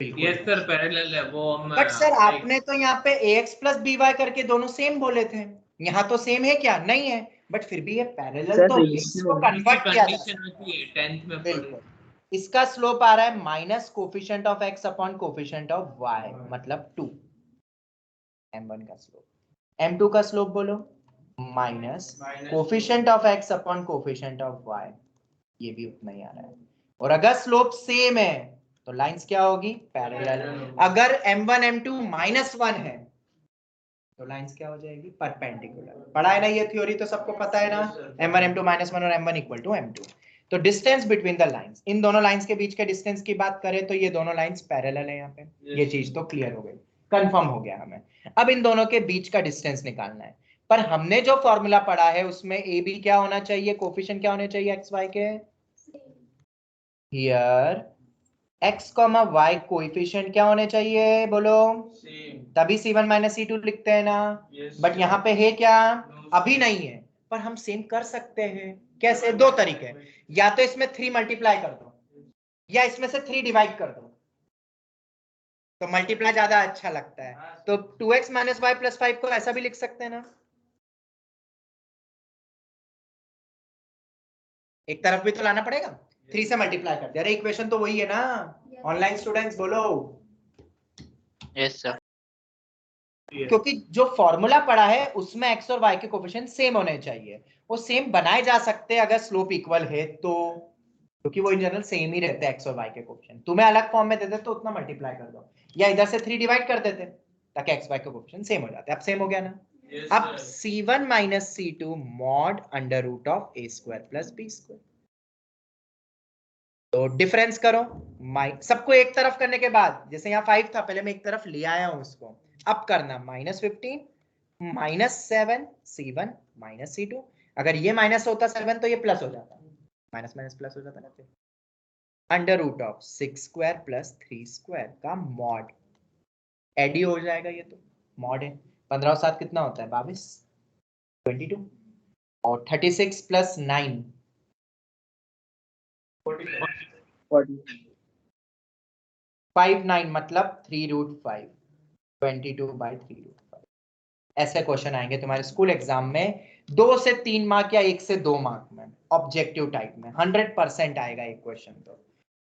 यस सर पैरेलल है वो हम बट सर आपने तो यहाँ पे ax plus by करके दोनों सेम बोले थे, यहाँ तो सेम है क्या? नहीं है, बट फिर भी ये पैरेलल तो इसको कन्वर्ट किया जा सकता है। 10th में बिल्कुल। इसका स्लोप आ रहा है minus coefficient of x upon coefficient of y, मतलब 2 m1 का स्लोप। m2 का स्लोप बोलो minus coefficient of x upon coefficient of y, ये भी उतना ही आ रहा है। और अगर स्लोप सेम है तो लाइंस क्या होगी? पैरेलल। अगर m1 m2 -1 है तो लाइंस क्या हो जाएगी? परपेंडिकुलर। पढ़ा है ना ये थ्योरी, तो सबको पता है ना, m1 m2 -1 और m1 इक्वल टू m2। तो डिस्टेंस बिटवीन द लाइंस, इन दोनों लाइंस के बीच के डिस्टेंस की बात करें तो ये दोनों लाइंस पैरेलल है। यहाँ पे ये चीज तो क्लियर हो गई, कंफर्म हो गया हमें। अब इन दोनों के बीच का डिस्टेंस निकालना है, पर हमने जो फॉर्मूला पढ़ा है उसमें ए बी क्या होना चाहिए? कोफिशिएंट क्या होने चाहिए एक्स वाई के? हियर x, y कोएफिशिएंट क्या होने चाहिए? बोलो तभी c1 माइनस c2 लिखते हैं ना। बट यहाँ पे है क्या? अभी नहीं है, पर हम सेम कर सकते हैं। कैसे? दो तरीके, या तो इसमें 3 मल्टीप्लाई कर दो या इसमें से 3 डिवाइड कर दो, तो मल्टीप्लाई ज्यादा अच्छा लगता है। तो 2x माइनस वाई प्लस 5 को ऐसा भी लिख सकते हैं ना, एक तरफ भी तो लाना पड़ेगा, 3 से मल्टीप्लाई कर दिया। अरे इक्वेशन तो वही है ना, ऑनलाइन स्टूडेंट्स बोलो। Yes sir. क्योंकि जो फॉर्मूला पड़ा है उसमें x और y के कोफिशिएंट सेम होने चाहिए। वो सेम बनाए जा सकते हैं अगर स्लोप इक्वल है तो, क्योंकि वो इन जनरल सेम ही रहते हैं x और y के कोफिशिएंट। तुम्हें अलग फॉर्म में देते तो उतना मल्टीप्लाई कर दो, या इधर से 3 डिवाइड कर देते ताकि x y के कोफिशिएंट सेम हो जाते। अब सेम हो गया ना। अब c1 minus c2 mod under root of a square plus b square. तो डिफरेंस करो, सबको एक तरफ करने के बाद, जैसे यहाँ 5 था पहले मैं एक तरफ ले आया हूं उसको, अब करना -15 -7 c1 माइनस c2। अगर ये माइनस होता 7 तो ये प्लस हो जाता, माइनस माइनस प्लस हो जाता ना। Under root of 6 square plus 3 square का मॉड, एडी हो जाएगा, ये तो मॉड है। 15 और 7 कितना होता है? 22 22, और 36 प्लस 9 5 9 मतलब 3√5, 22/3√5। ऐसे क्वेश्चन आएंगे तुम्हारे स्कूल एग्जाम में 2 से 3 मार्क या 1 से 2 मार्क में, ऑब्जेक्टिव टाइप में 100% आएगा एक क्वेश्चन। तो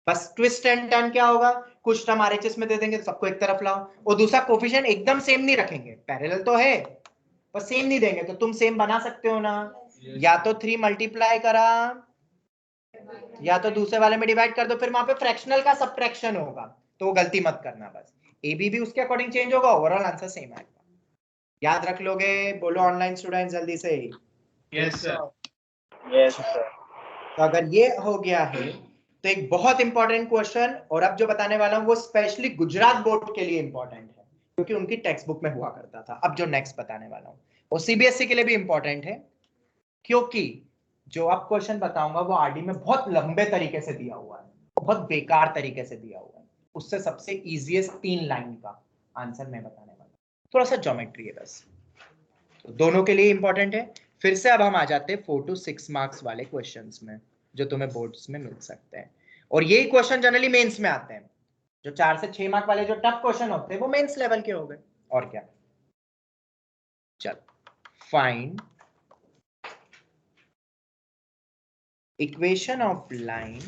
बस ट्विस्ट एंड टर्न क्या होगा, कुछ टर्म आरएचएस में दे देंगे तो सबको एक तरफ लाओ, और दूसरा कोफिशिएंट एकदम सेम नहीं रखेंगे, पैरेलल तो है पर सेम नहीं देंगे। तो तुम सेम बना सकते हो ना, या तो 3 मल्टीप्लाई करा या तो दूसरे वाले में डिवाइड कर दो, फिर वहां पे फ्रैक्शनल का सबट्रैक्शन होगा, तो वो गलती मत करना। बस ए बी भी उसके अकॉर्डिंग चेंज होगा, ओवरऑल आंसर सेम आएगा। याद रख लोगे? बोलो ऑनलाइन स्टूडेंट जल्दी से। Yes sir. Yes sir. तो अगर ये हो गया है तो एक बहुत इंपॉर्टेंट क्वेश्चन, और अब जो बताने वाला हूं वो स्पेशली गुजरात बोर्ड के लिए इंपॉर्टेंट है क्योंकि उनकी टेक्स्ट बुक में हुआ करता था। अब जो नेक्स्ट बताने वाला हूं वो सीबीएसई के लिए भी इंपॉर्टेंट है, क्योंकि जो अब क्वेश्चन बताऊंगा वो आरडी में बहुत लंबे तरीके से दिया हुआ है, बहुत बेकार तरीके से दिया हुआ है। उससे सबसे इजीएस्ट 3 लाइन का आंसर मैं बताने वाला हूं, थोड़ा सा ज्योमेट्री है बस, तो दोनों के लिए इंपॉर्टेंट है। फिर से अब हम आ जाते हैं 4 to 6 मार्क्स वाले क्वेश्चंस में जो तुम्हें बोर्ड्स में मिल सकते हैं, और यही क्वेश्चन जनरली मेंस में आते हैं। जो 4 से 6 मार्क वाले जो टफ क्वेश्चन होते हैं वो मेंस लेवल के हो गए, और क्या। चल, find equation of line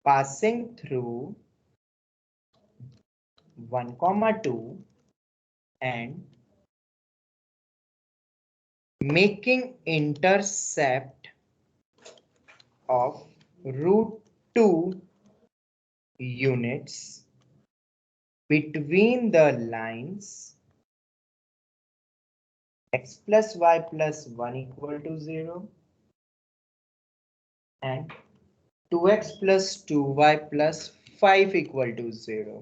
passing through 1, 2 and making intercept of √2 units between the lines x plus y plus 1 equal to 0 and 2x plus 2y plus 5 equal to 0.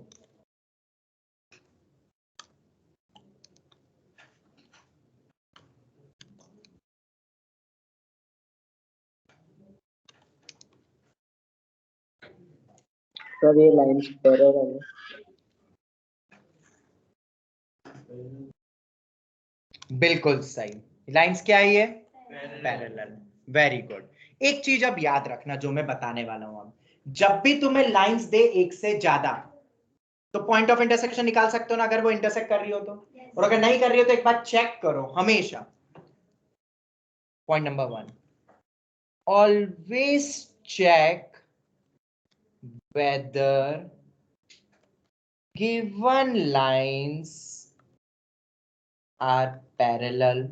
Sir ये लाइंस पैरेलल है। बिल्कुल सही, लाइंस क्या है ये? Parallel. Very good. एक चीज अब याद रखना जो मैं बताने वाला हूं, अब जब भी तुम्हें लाइंस दे एक से ज्यादा तो पॉइंट ऑफ इंटरसेक्शन निकाल सकते हो ना, अगर वो इंटरसेक्ट कर रही हो तो। और अगर नहीं कर रही हो तो एक बार चेक करो हमेशा। Point number 1, always check whether given lines are parallel,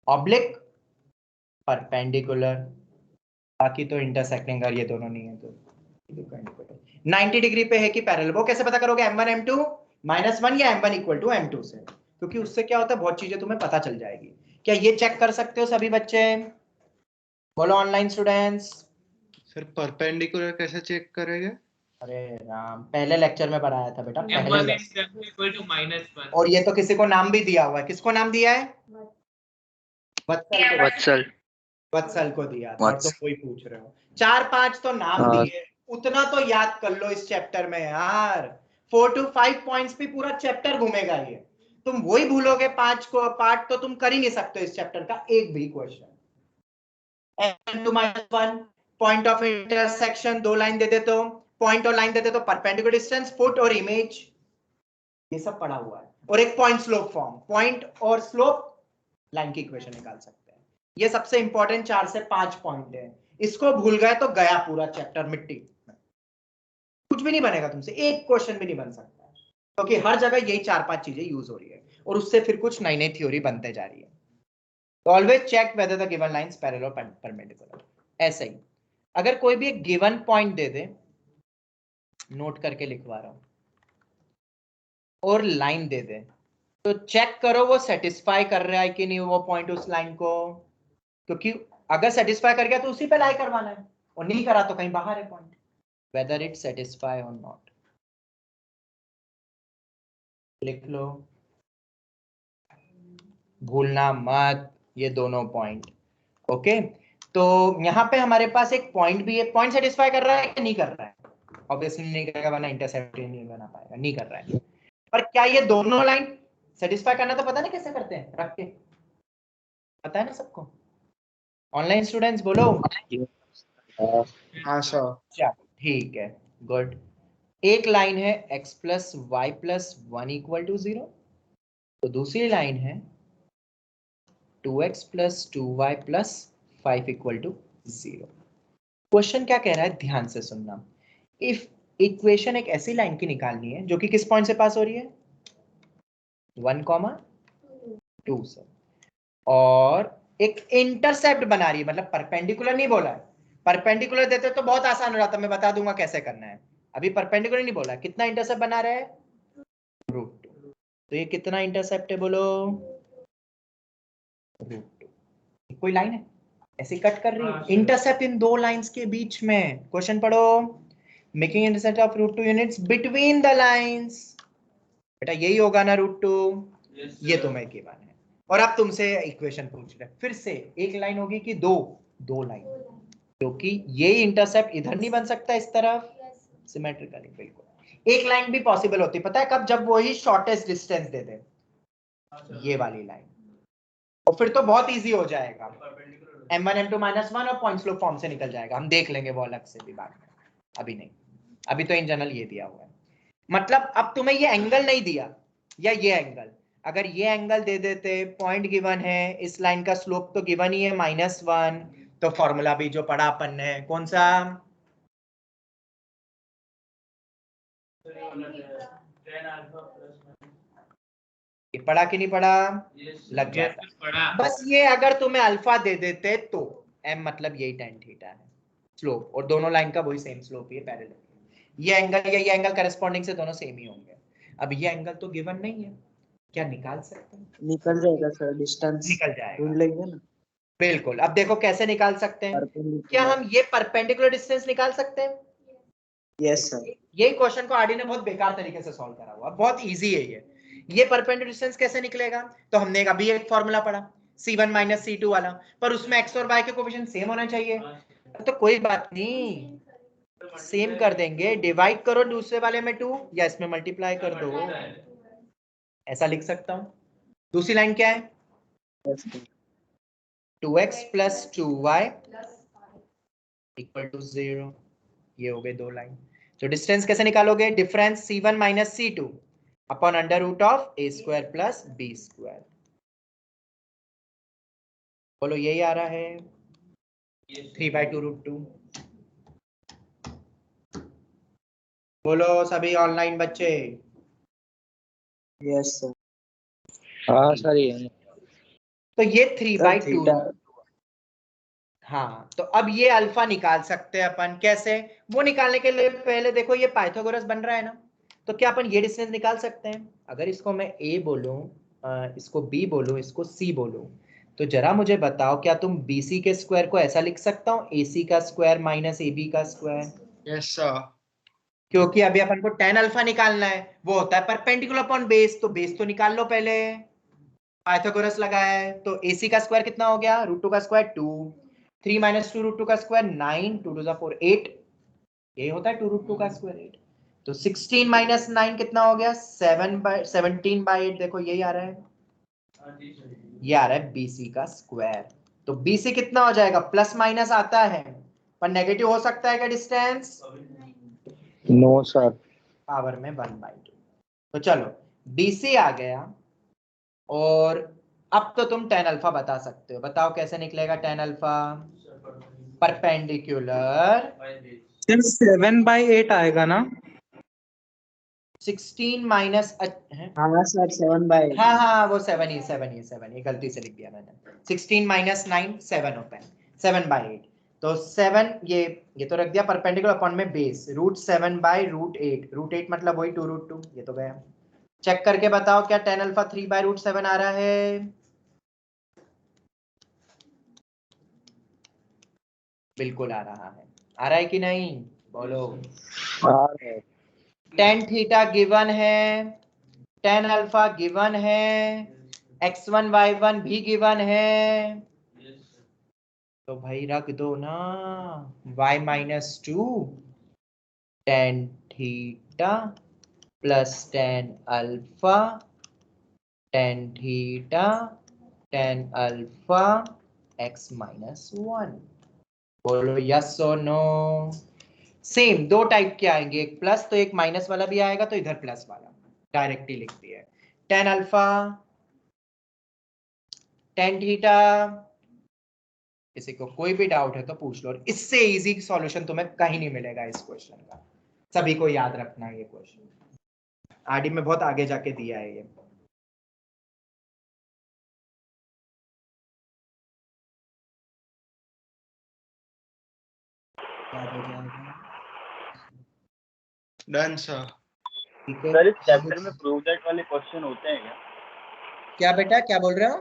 oblique, perpendicular, बाकी तो इंटरसेक्टिंग अगर ये दोनों नहीं है तो 90 डिग्री पे है कि पैरेलल। वो कैसे पता करोगे? m1 m2 -1 या m1 = m2 से, क्योंकि उससे क्या होता है बहुत चीजें तुम्हें पता चल जाएगी। क्या ये चेक कर सकते हो सभी बच्चे? बोलो ऑनलाइन स्टूडेंट्स। सर परपेंडिकुलर कैसे चेक करेंगे? अरे राम, पहले लेक्चर में पढ़ाया था बेटा, पहले M1 lecture. is equal to -1. और ये तो किसी को नाम भी दिया हुआ है। किसको नाम दिया है? वत्सल। वत्सल को दिया था, और तुम वही पूछ रहे हो। 4-5 तो नाम दिए, उतना तो याद कर लो इस चैप्टर में यार। 4 to 5 पॉइंट्स पे पूरा चैप्टर घूमेगा ये। तुम वही भूलोगे 5 को पार्ट, तो तुम कर ही नहीं सकते इस चैप्टर का एक भी question. m2 - 1 point of intersection, 2 line दे देते हो, पॉइंट और लाइन दे देते हो, परपेंडिकुलर डिस्टेंस, फुट और इमेज, ये सब पढ़ा हुआ है। और एक पॉइंट स्लोप फॉर्म, पॉइंट और स्लोप लाइन की इक्वेशन निकाल सकते हैं। ये सबसे इंपॉर्टेंट 4 से 5 पॉइंट है। इसको भूल गए तो गया पूरा चैप्टर मिट्टी। कुछ भी नहीं बनेगा तुमसे, एक क्वेश्चन भी नहीं बन सकता, क्योंकि हर जगह यही 4-5 चीजें यूज हो रही है और उससे फिर कुछ नई नई थ्योरी बनते जा रही है। तो always check whether the given lines parallel और परपेंडिकुलर। ऐसे ही अगर कोई भी एक गिवन पॉइंट दे दे, नोट करके लिखवा रहा हूं, और लाइन दे दे, तो चेक करो वो सेटिस्फाई कर रहा है कि नहीं वो पॉइंट उस लाइन को, क्योंकि अगर सेटिस्फाई कर गया तो उसी पे लाई करवाना है, और नहीं करा तो कहीं बाहर है पॉइंट। वेदर इट सेटिस्फाई और नॉट, लिख लो, भूलना मत ये दोनों पॉइंट। ओके, तो यहां पे हमारे पास एक पॉइंट भी है। पॉइंट सेटिस्फाई कर रहा है कि नहीं कर रहा है? ऑब्वियसली नहीं करेगा, वरना इंटरसेप्ट नहीं बना पाएगा। नहीं कर रहा है, पर क्या ये दोनों लाइन सेटिस्फाई करना तो पता नहीं कैसे करते हैं, रख के पता है ना सबको? ऑनलाइन स्टूडेंट्स बोलो। हाँ सर। चलो ठीक है, गुड। एक लाइन है x + y + 1 = 0, तो दूसरी लाइन है 2x + 2y + 5 = 0। क्वेश्चन क्या कह रहा है, ध्यान से सुनना। इफ इक्वेशन एक ऐसी लाइन की निकालनी है जो कि किस पॉइंट से पास हो रही है? 1, 2 से, और एक इंटरसेप्ट बना रही है, मतलब परपेंडिकुलर नहीं बोला है। परपेंडिकुलर देते तो बहुत आसान हो जाता, मैं बता दूंगा कैसे करना है। अभी परपेंडिकुलर नहीं बोला। कितना इंटरसेप्ट बना रहा है? √2। तो ये कितना इंटरसेप्ट है बोलो? √2। कोई लाइन है ऐसे कट कर रही है, इंटरसेप्ट इन दो लाइंस के बीच में। क्वेश्चन पढ़ो, making intercept of √2 units between the lines. बेटा यही होगा ना √2? ये तुम्हें गिवन है। और अब तुमसे इक्वेशन पूछ रहे, फिर से एक लाइन होगी कि दो लाइन, क्योंकि ये इंटरसेप्ट इधर नहीं बन सकता इस तरफ सिमेट्रिकली। बिल्कुल, एक लाइन भी पॉसिबल होती है, पता है कब? जब वही शॉर्टेस्ट डिस्टेंस दे दे, ये वाली लाइन, और फिर तो बहुत इजी हो जाएगा। m1 m2 -1 और पॉइंट स्लोप फॉर्म से निकल जाएगा। हम देख लेंगे वो अलग से भी बाद में, अभी नहीं। अभी तो इन जनरल ये दिया हुआ है। मतलब अब तुम्हें ये एंगल नहीं दिया, या ये एंगल, अगर ये एंगल दे देते, पॉइंट गिवन है, इस लाइन का स्लोप तो गिवन ही है -1, तो फॉर्मूला भी जो पढ़ा अपन ने, कौन सा? ये पढ़ा कि नहीं पढ़ा? लग जाता। बस ये अगर तुम्हें अल्फा दे देते तो m मतलब यही tan थीटा है स्लोप, और दोनों लाइन का वही सेम स्लोप ही है, पैरेलल। ये एंगल या ये एंगल करस्पॉन्डिंग से दोनों सेम ही होंगे। अब ये एंगल तो गिवन नहीं है, क्या निकाल सकते हैं? निकल जाएगा सर, डिस्टेंस निकल जाएगा, ढूंढ लेंगे ना। बिल्कुल। अब देखो कैसे निकाल सकते हैं। क्या हम ये परपेंडिकुलर डिस्टेंस निकाल सकते हैं? Yes sir. यही क्वेश्चन को आरडी ने बहुत बेकार तरीके से सॉल्व करा हुआ, बहुत इजी है ये परपेंडिकुलर डिस्टेंस कैसे निकलेगा? तो हमने अभी एक फॉर्मूला पढ़ा C1 - C2 वाला, पर उसमें x और y के कोएफिशिएंट सेम होना चाहिए। तो कोई बात नहीं, सेम कर देंगे, डिवाइड करो दूसरे वाले में 2 या इसमें मल्टीप्लाई कर दो, ऐसा लिख सकता हूं। दूसरी लाइन क्या है? Yes, sir. 2x plus 2y equal to 0। ये हो गए दो लाइन। तो डिस्टेंस कैसे निकालोगे? Difference c1 minus c2 upon under root of a square plus b square. बोलो यही आ रहा है 3/2 रूट 2। बोलो सभी ऑनलाइन बच्चे। Yes, sir. हाँ सर ये तो ये Sir, 3/2। theta. हाँ, तो अब ये अल्फा निकाल सकते हैं अपन। कैसे? वो निकालने के लिए पहले देखो ये पाइथागोरस बन रहा है ना, तो क्या अपन ये डिस्टेंस निकाल सकते हैं? अगर इसको मैं a बोलूं, इसको b बोलूं, इसको c बोलूं, तो जरा मुझे बताओ क्या तुम bc के स्क्वायर को ऐसा लिख सकता हूं ac का स्क्वायर माइनस ab का स्क्वायर? Yes sir. क्योंकि अभी अपन को tan अल्फा निकालना है, वो होता है परपेंडिकुलर अपॉन बेस, तो बेस तो निकाल लो पहले। पाइथागोरस लगाया है तो ac का स्क्वायर कितना हो गया? रूट 2 का स्क्वायर 2, 3 माइनस 2 रूट 2 का स्क्वायर 9, 2 2 4 8, ये होता है 2 रूट 2 का स्क्वायर 8। तो 16 माइनस 9 कितना हो गया? 17/8। देखो यही आ रहा है, ये आ रहा है BC का स्क्वायर। तो BC कितना हो जाएगा? प्लस माइनस आता है पर नेगेटिव हो सकता है क्या डिस्टेंस? No sir. पावर में 1/2। तो चलो BC आ गया। और अब तो तुम tan अल्फा बता सकते हो। बताओ कैसे निकलेगा tan अल्फा? परपेंडिकुलर सिर्फ 7/8 आएगा ना? 16 माइनस हाँ सर 7/8. हाँ वो 7 ही गलती से लिख दिया मैंने। 16 माइनस 9 7 होता है, 7/8। तो 7 ये तो रख दिया परपेंडिकुलर अपॉन में बेस, रूट 7/√8। रूट 8 मतलब वही 2 रूट 2, ये तो गया। चेक करके बताओ क्या tan अल्फा 3/√7 आ रहा है? बिल्कुल आ रहा है। आ रहा है कि नहीं? बोलो। tan थीटा गिवन है, tan अल्फा गिवन है, x1 y1 भी गिवन है, तो भाई रख दो ना y minus 2 tan theta plus tan alpha tan theta tan alpha x minus 1। बोलो यस और नो। सेम दो टाइप के आएंगे, एक प्लस तो एक माइनस वाला भी आएगा, तो इधर प्लस वाला डायरेक्टली लिख दिया है। tan अल्फा tan थीटा, किसी को कोई भी डाउट है तो पूछ लो। इससे इजी सॉल्यूशन तुम्हें कहीं नहीं मिलेगा इस क्वेश्चन का, सभी को याद रखना है ये क्वेश्चन। आरडी में बहुत आगे जाके दिया है ये। याद हो जाएगा। Done sir. ठीक है सर इस चैप्टर में प्रूव दैट वाले क्वेश्चन होते हैं क्या? क्या बेटा क्या बोल रहे हो?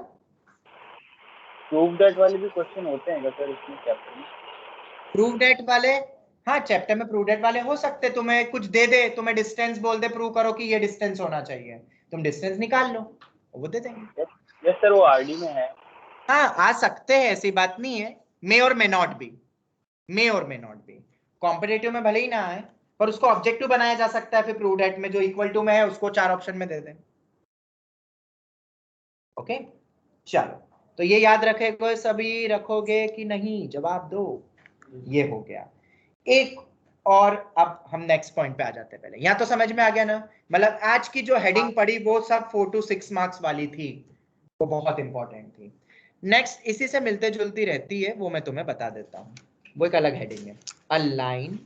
प्रूव दैट वाले भी क्वेश्चन होते हैं क्या सर इसमें चैप्टर में? प्रूव दैट वाले? हाँ चैप्टर में प्रूव दैट वाले हो सकते। तुम्हें कुछ दे दे, तुम्हें डिस्टेंस बोल दे, प्रूव करो कि ये डिस्टेंस होना चाहिए, तुम डिस्टेंस निकाल लो, वो दे देंगे। यस सर, वो आरडी में है। हाँ आ सकते हैं, ऐसी बात नहीं है। मे और मे नॉट बी, मे और मे नॉट बी। कॉम्पिटिटिव में भले ही ना आए पर उसको ऑब्जेक्टिव बनाया जा सकता है फिर प्रूव दैट में, जो इक्वल टू में है उसको 4 ऑप्शन में दे दें। ओके चलो, तो ये याद रखेगा सभी, रखोगे कि नहीं? जवाब दो। ये हो गया एक। और अब हम नेक्स्ट पॉइंट पे आ जाते हैं। पहले यहाँ तो समझ में आ गया ना, मतलब आज की जो हेडिंग पड़ी वो सब 4 to 6 मार्क्स वाली थी, वो बहुत इंपॉर्टेंट थी। नेक्स्ट इसी से मिलते जुलती रहती है, वो मैं तुम्हें बता देता हूँ, वो एक अलग हेडिंग है। A line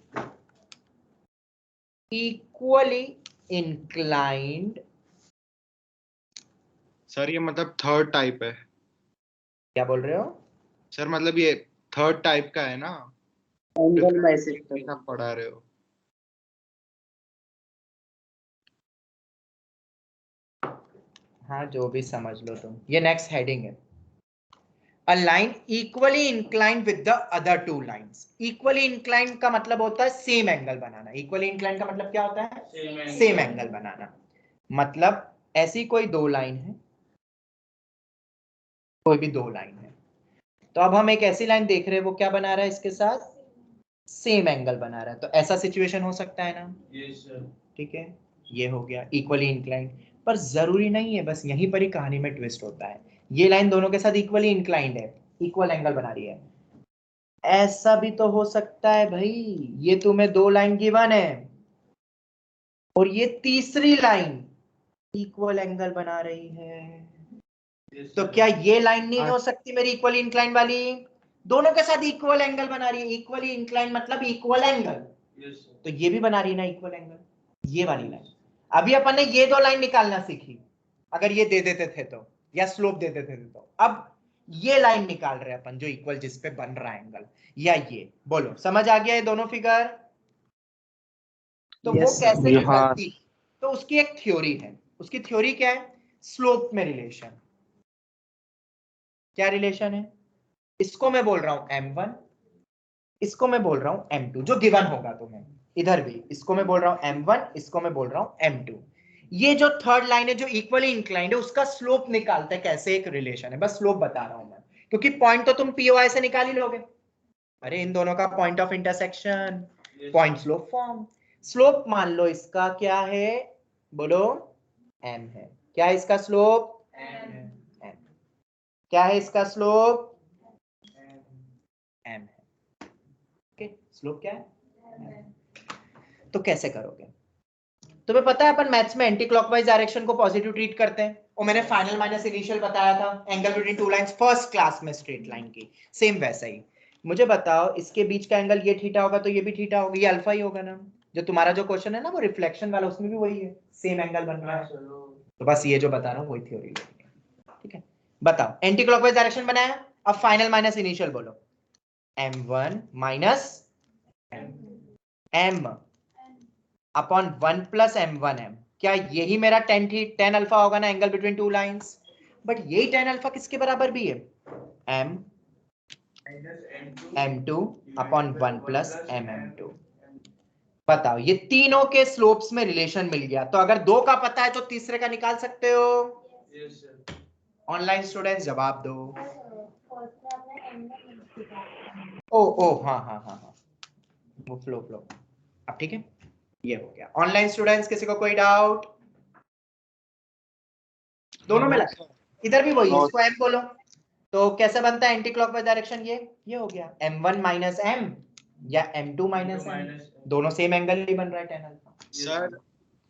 equally inclined. Sir ये मतलब थर्ड टाइप है। क्या बोल रहे हो सर? मतलब ये थर्ड टाइप का है ना, Angle bisector. आप पढ़ा रहे हो। हाँ जो भी समझ लो तुम, ये नेक्स्ट हेडिंग है। A line equally inclined with the other two lines. Equally inclined का मतलब होता है सेम एंगल बनाना। Equally inclined का मतलब क्या होता है? सेम एंगल बनाना। मतलब ऐसी कोई दो लाइन है, कोई भी दो लाइन है, तो अब हम एक ऐसी लाइन देख रहे हैं वो क्या बना रहा है इसके साथ? सेम एंगल बना रहा है, तो ऐसा सिचुएशन हो सकता है ना। Yes sir. ठीक है, ये हो गया इक्वली इंक्लाइंड। पर जरूरी नहीं है, बस यहीं पर ही कहानी में ट्विस्ट होता है। ये लाइन दोनों के साथ इक्वली इंक्लाइंड है, इक्वल एंगल बना रही है। ऐसा भी तो हो सकता है भाई, ये तुम्हें दो लाइन गिवन है और ये तीसरी लाइन इक्वल एंगल बना रही है, तो क्या ये लाइन नहीं हो सकती मेरी इक्वली इंक्लाइंड वाली? दोनों के साथ इक्वल एंगल बना रही है, इक्वली इंक्लाइंड मतलब इक्वल एंगल, तो ये भी बना रही है ना इक्वल एंगल, ये वाली लाइन। अभी अपन ने ये दो लाइन निकालना सीखी, अगर ये दे देते थे तो, या स्लोप दे देते थे तो। अब ये लाइन निकाल रहे हैं अपन जो इक्वल जिस पे बन रहा है एंगल, या ये। बोलो समझ आ गया ये दोनों फिगर? तो वो कैसे निकलती, तो उसकी एक थ्योरी है। उसकी थ्योरी क्या है? स्लोप में रिलेशन। क्या रिलेशन है? इसको मैं बोल रहा हूं m1, इसको मैं बोल रहा हूं m2, जो गिवन होगा तुम्हें इधर भी। इसको मैं बोल रहा हूं m1, इसको मैं बोल रहा हूं m2। ये जो थर्ड लाइन है जो इक्वली इंक्लाइंड है, उसका स्लोप निकालते हैं कैसे, एक रिलेशन है, बस स्लोप बता रहा हूं मैं, क्योंकि पॉइंट तो तुम पीओआई से निकाल ही लोगे। अरे इन दोनों का point of intersection, point slope form. Slope मान लो इसका क्या है, बोलो m है। क्या है इसका स्लोप? m। क्या है इसका स्लोप? m है। ओके, स्लोप क्या है? तो कैसे करोगे? तुम्हें पता है अपन मैथ्स में एंटी क्लॉकवाइज डायरेक्शन को पॉजिटिव ट्रीट करते हैं, और मैंने फाइनल माइनस इनिशियल बताया था, angle between two lines first class में स्ट्रेट लाइन की। सेम वैसा ही मुझे बताओ, इसके बीच का एंगल ये थीटा होगा तो ये भी थीटा होगा, ये अल्फा ही होगा ना। जो तुम्हारा जो क्वेश्चन है ना वो रिफ्लेक्शन वाला, उसमें भी वही है, सेम एंगल बन रहा है। तो बस ये जो बता रहा हूँ वही थ्योरी। ठीक है, बताओ एंटी क्लॉकवाइज डायरेक्शन बनाया, अब फाइनल माइनस इनिशियल बोलो। m1 minus m upon 1 plus m1m। क्या यही मेरा tan अल्फा होगा ना, angle between two lines? But यही tan अल्फा किसके बराबर भी है? m m2 upon 1 plus mm2। बताओ, ये तीनों के स्लोप्स में रिलेशन मिल गया, तो अगर दो का पता है तो तीसरे का निकाल सकते हो। ऑनलाइन स्टूडेंट्स जवाब दो। ओ हाँ हाँ हाँ हाँ, वो फ्लो। अब ठीक है, ये हो गया। ऑनलाइन स्टूडेंट्स किसी को कोई डाउट? दोनों में लगा, इधर भी वही, इसको m बोलो। तो कैसे बनता है एंटी क्लॉकवाइज डायरेक्शन? ये हो गया m1 माइनस m या m2 माइनस m, दोनों सेम एंगल ही बन रहा है tan अल्फा। सर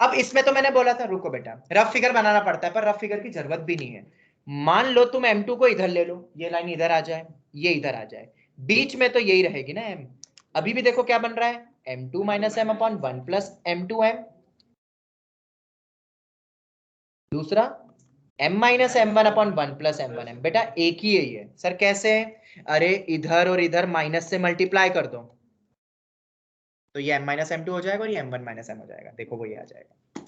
अब इसमें तो मैंने बोला था, रुको बेटा, रफ फिगर बनाना पड़ता है, पर रफ फिगर की जरूरत भी नहीं है। मान लो तुम m2 को इधर ले लो, ये लाइन इधर आ जाए, ये इधर आ जाए, बीच में तो यही रहेगी ना m। अभी भी देखो क्या बन रहा है, m2 minus m upon 1 plus m2m। दूसरा m minus m1 upon 1 plus m1m। बेटा एक ही है ये। सर कैसे? अरे इधर और इधर माइनस से मल्टीप्लाई कर दो, तो ये m माइनस m2 हो जाएगा और ये m1 माइनस m हो जाएगा, देखो वो ये आ जाएगा।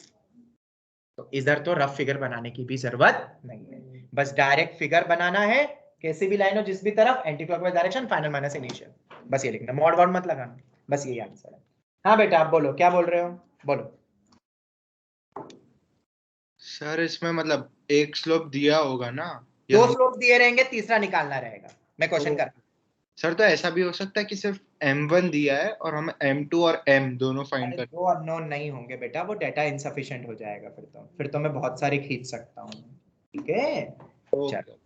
तो इधर तो रफ फिगर बनाने की भी जरूरत नहीं है, बस डायरेक्ट फिगर बनाना है, कैसे भी लाइन हो जिस भी तरफ, anti clockwise direction, final minus initial, बस ये लिखना, मॉड वर्ड मत लगाना, बस यही आंसर है। हाँ बेटा आप बोलो, क्या बोल रहे हो, बोलो। सर इसमें मतलब एक स्लोप दिया होगा ना, दो स्लोप दिए रहेंगे, तीसरा निकालना रहेगा। मैं क्वेश्चन कर रहा हूं सर, तो ऐसा भी हो सकता है कि सिर्फ m1 दिया है और हमें m2 और m दोनों फाइंड कर। दो अननोन नहीं होंगे बेटा, वो डेटा इनसफिशिएंट हो जाएगा, फिर तो मैं बहुत सारे खींच सकता हूँ। ठीक है, चलो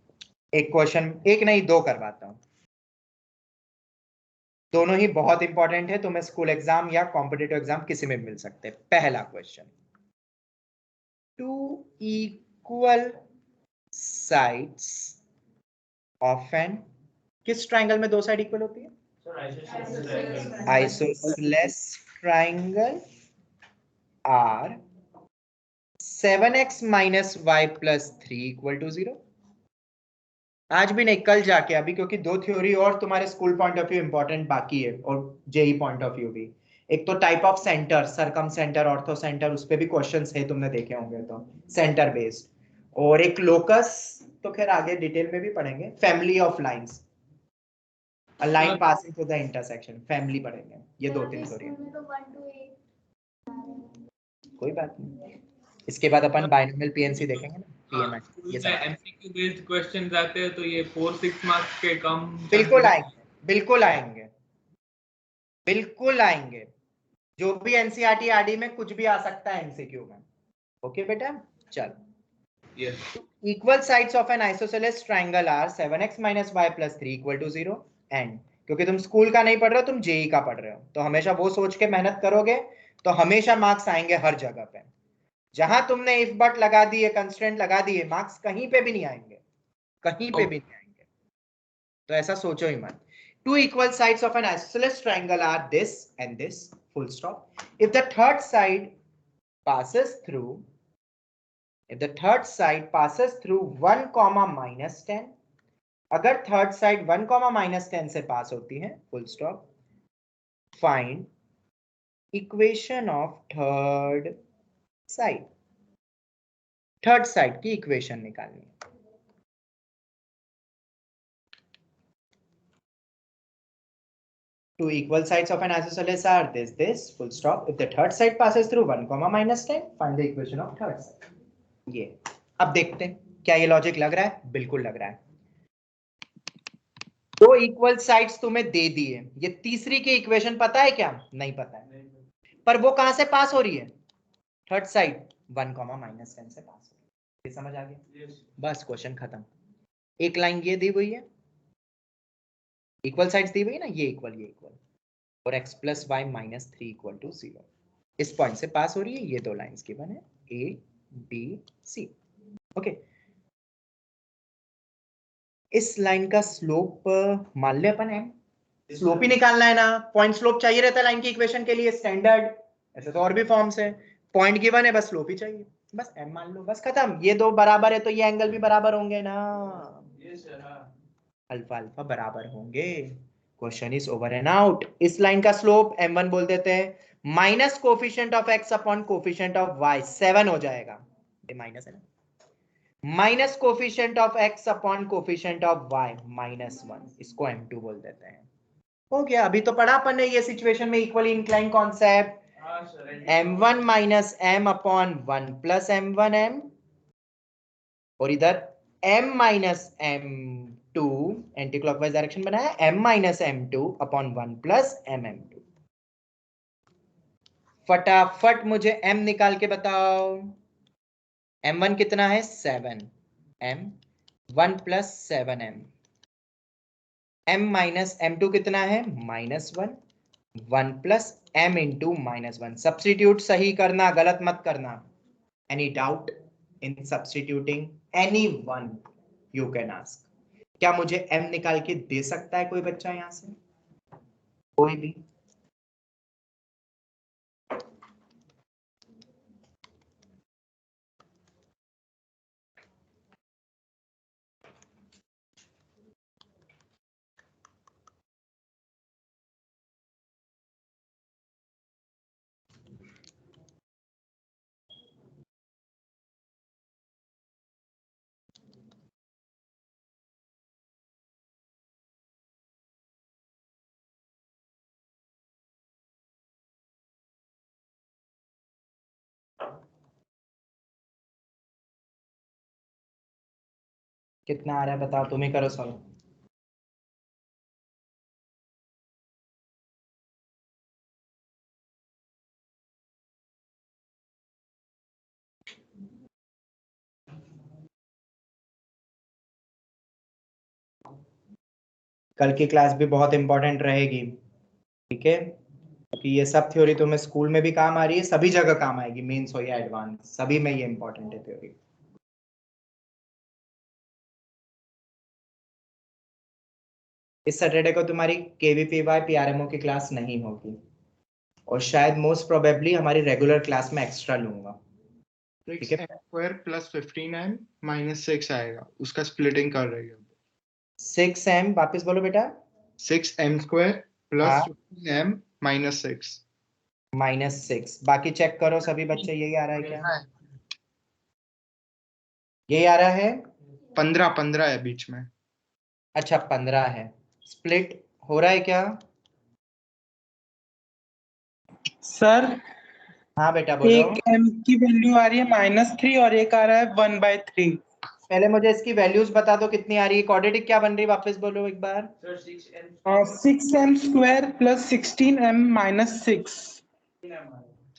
एक क्वेश्चन, एक नहीं दो करवाता हूँ, दोनों ही बहुत इंपॉर्टेंट है, तुम्हें स्कूल एग्जाम या कॉम्पिटिटिव एग्जाम किसी में मिल सकते हैं। पहला question, two equal sides of an, किस ट्राइंगल में दो साइड इक्वल होती है? Isosceles triangle are 7x minus y plus 3 equal to 0। आज भी नहीं, कल जाके, अभी क्योंकि दो थ्योरी और तुम्हारे school point of view important बाकी है, और जेई पॉइंट ऑफ व्यू भी। एक तो type of centre, circumcentre, orthocentre, उस पे भी क्वेश्चंस है, तुमने देखे होंगे तो, सेंटर बेस्ड। और एक लोकस, तो खैर आगे डिटेल में भी पढ़ेंगे। Family of lines, a line passing through the intersection, family पढ़ेंगे। ये दो तीन थ्योरी है, कोई बात नहीं। इसके बाद अपन बाइनोमियल पीएनसी देखेंगे ना, पीएमएच, ये सब एमसीक्यू बेस्ड क्वेश्चंस आते हैं तो ये 4-6 मार्क्स के कम बिल्कुल आएंगे, बिल्कुल आएंगे। बिल्कुल आएंगे, जो भी एनसीईआरटी आरडी में कुछ भी आ सकता है एमसीक्यू में। ओके बेटा, चल। Equal sides of an isosceles triangle are 7x - y + 3 = 0 and क्योंकि तुम स्कूल का नहीं पढ़ रहे हो, तुम जेई का पढ़ रहे हो, तो हमेशा वो सोच के मेहनत करोगे तो हमेशा मार्क्स आएंगे हर जगह पे। जहां तुमने इफ बट लगा दिए, कंस्ट्रेंट लगा दिए, मार्क्स कहीं पे भी नहीं आएंगे, कहीं पे भी नहीं आएंगे, तो ऐसा सोचो ही मत। Two equal sides of an isosceles triangle are this and this, full stop. If the third side passes through 1, -10, अगर थर्ड साइड 1, -10 से पास होती है, full stop, find equation of third side की इक्वेशन निकालनी है। Two equal sides of an isosceles are this, full stop. If the third side passes through 1, -10, find the equation of third side. ये अब देखते हैं क्या ये लॉजिक लग रहा है? बिल्कुल लग रहा है। दो इक्वल साइड्स तुम्हें दे दिए, ये तीसरी की इक्वेशन पता है क्या? नहीं पता है, पर वो कहां से पास हो रही है? थर्ड साइड 1, -10 से पास हो रही है। ये समझ आ गया? बस क्वेश्चन खत्म। एक लाइन ये दी हुई है, इक्वल साइड्स दी हुई है ना, ये इक्वल और x + y - 3 = 0, इस पॉइंट से पास हो रही है। ये दो लाइंस गिवन है, a b c। ओके, इस लाइन का स्लोप मान ले अपन m, स्लोप ही निकालना है ना, पॉइंट स्लोप चाहिए रहता है लाइन की इक्वेशन के लिए, स्टैंडर्ड। ऐसे तो और भी फॉर्म्स है, पॉइंट गिवन है, बस स्लोप ही चाहिए, बस m मान लो, बस खत्म। ये दो बराबर है तो ये एंगल भी बराबर होंगे ना, अल्फा अल्फा बराबर होंगे। Question is over and out. इस लाइन का स्लोप m1 बोल देते हैं, minus coefficient of x upon coefficient of y, 7 हो जाएगा, ये माइनस है ना, minus coefficient of x upon coefficient of y -1, इसको m2 बोल देते हैं। हो गया, अभी तो पढ़ा अपन ने ये सिचुएशन में equally incline concept, m1 - m upon 1 + m1m, और इधर m - m2 anti clockwise direction बनाया, m - m2 अपॉन 1 + mm2। फटाफट मुझे m निकाल के बताओ। m1 कितना है? 7, m 1 + 7m, m - m2 कितना है? -1, 1 + m × -1। सब्स्टिट्यूट सही करना, गलत मत करना। Any doubt in substituting? Anyone you can ask. क्या मुझे m निकाल के दे सकता है कोई बच्चा यहां से? कोई भी? कितना आ रहा है बताओ, तुम ही करो सॉल्व। कल की क्लास भी बहुत इंपॉर्टेंट रहेगी, ठीक है, क्योंकि ये सब थ्योरी तुम्हें स्कूल में भी काम आ रही है, सभी जगह काम आएगी, मेंस हो या एडवांस, सभी में ये इंपॉर्टेंट है थ्योरी। इस सैटरडे को तुम्हारी केवीपीवाई पीआरएमओ की क्लास नहीं होगी, और शायद मोस्ट प्रोबेबली हमारी रेगुलर क्लास में एक्स्ट्रा लूंगा, ठीक है। स्क्वायर + 15m - 6 आएगा, उसका स्प्लिटिंग कर रही है। 6m, वापस बोलो बेटा। 6m² + 15m - 6 -6। बाकी चेक करो सभी बच्चे, यही आ रहा है क्या? यही आ रहा है? 15 है बीच में। अच्छा 15 है, स्प्लिट हो रहा है क्या? सर हाँ बेटा बोलो। एक m की वैल्यू आ रही है -3 और एक आ रहा है 1/3। पहले मुझे इसकी वैल्यूज बता दो कितनी आ रही है। क्वाड्रेटिक क्या बन रही है वापस बोलो एक बार। Sir 6m 6m square plus 16m minus 6।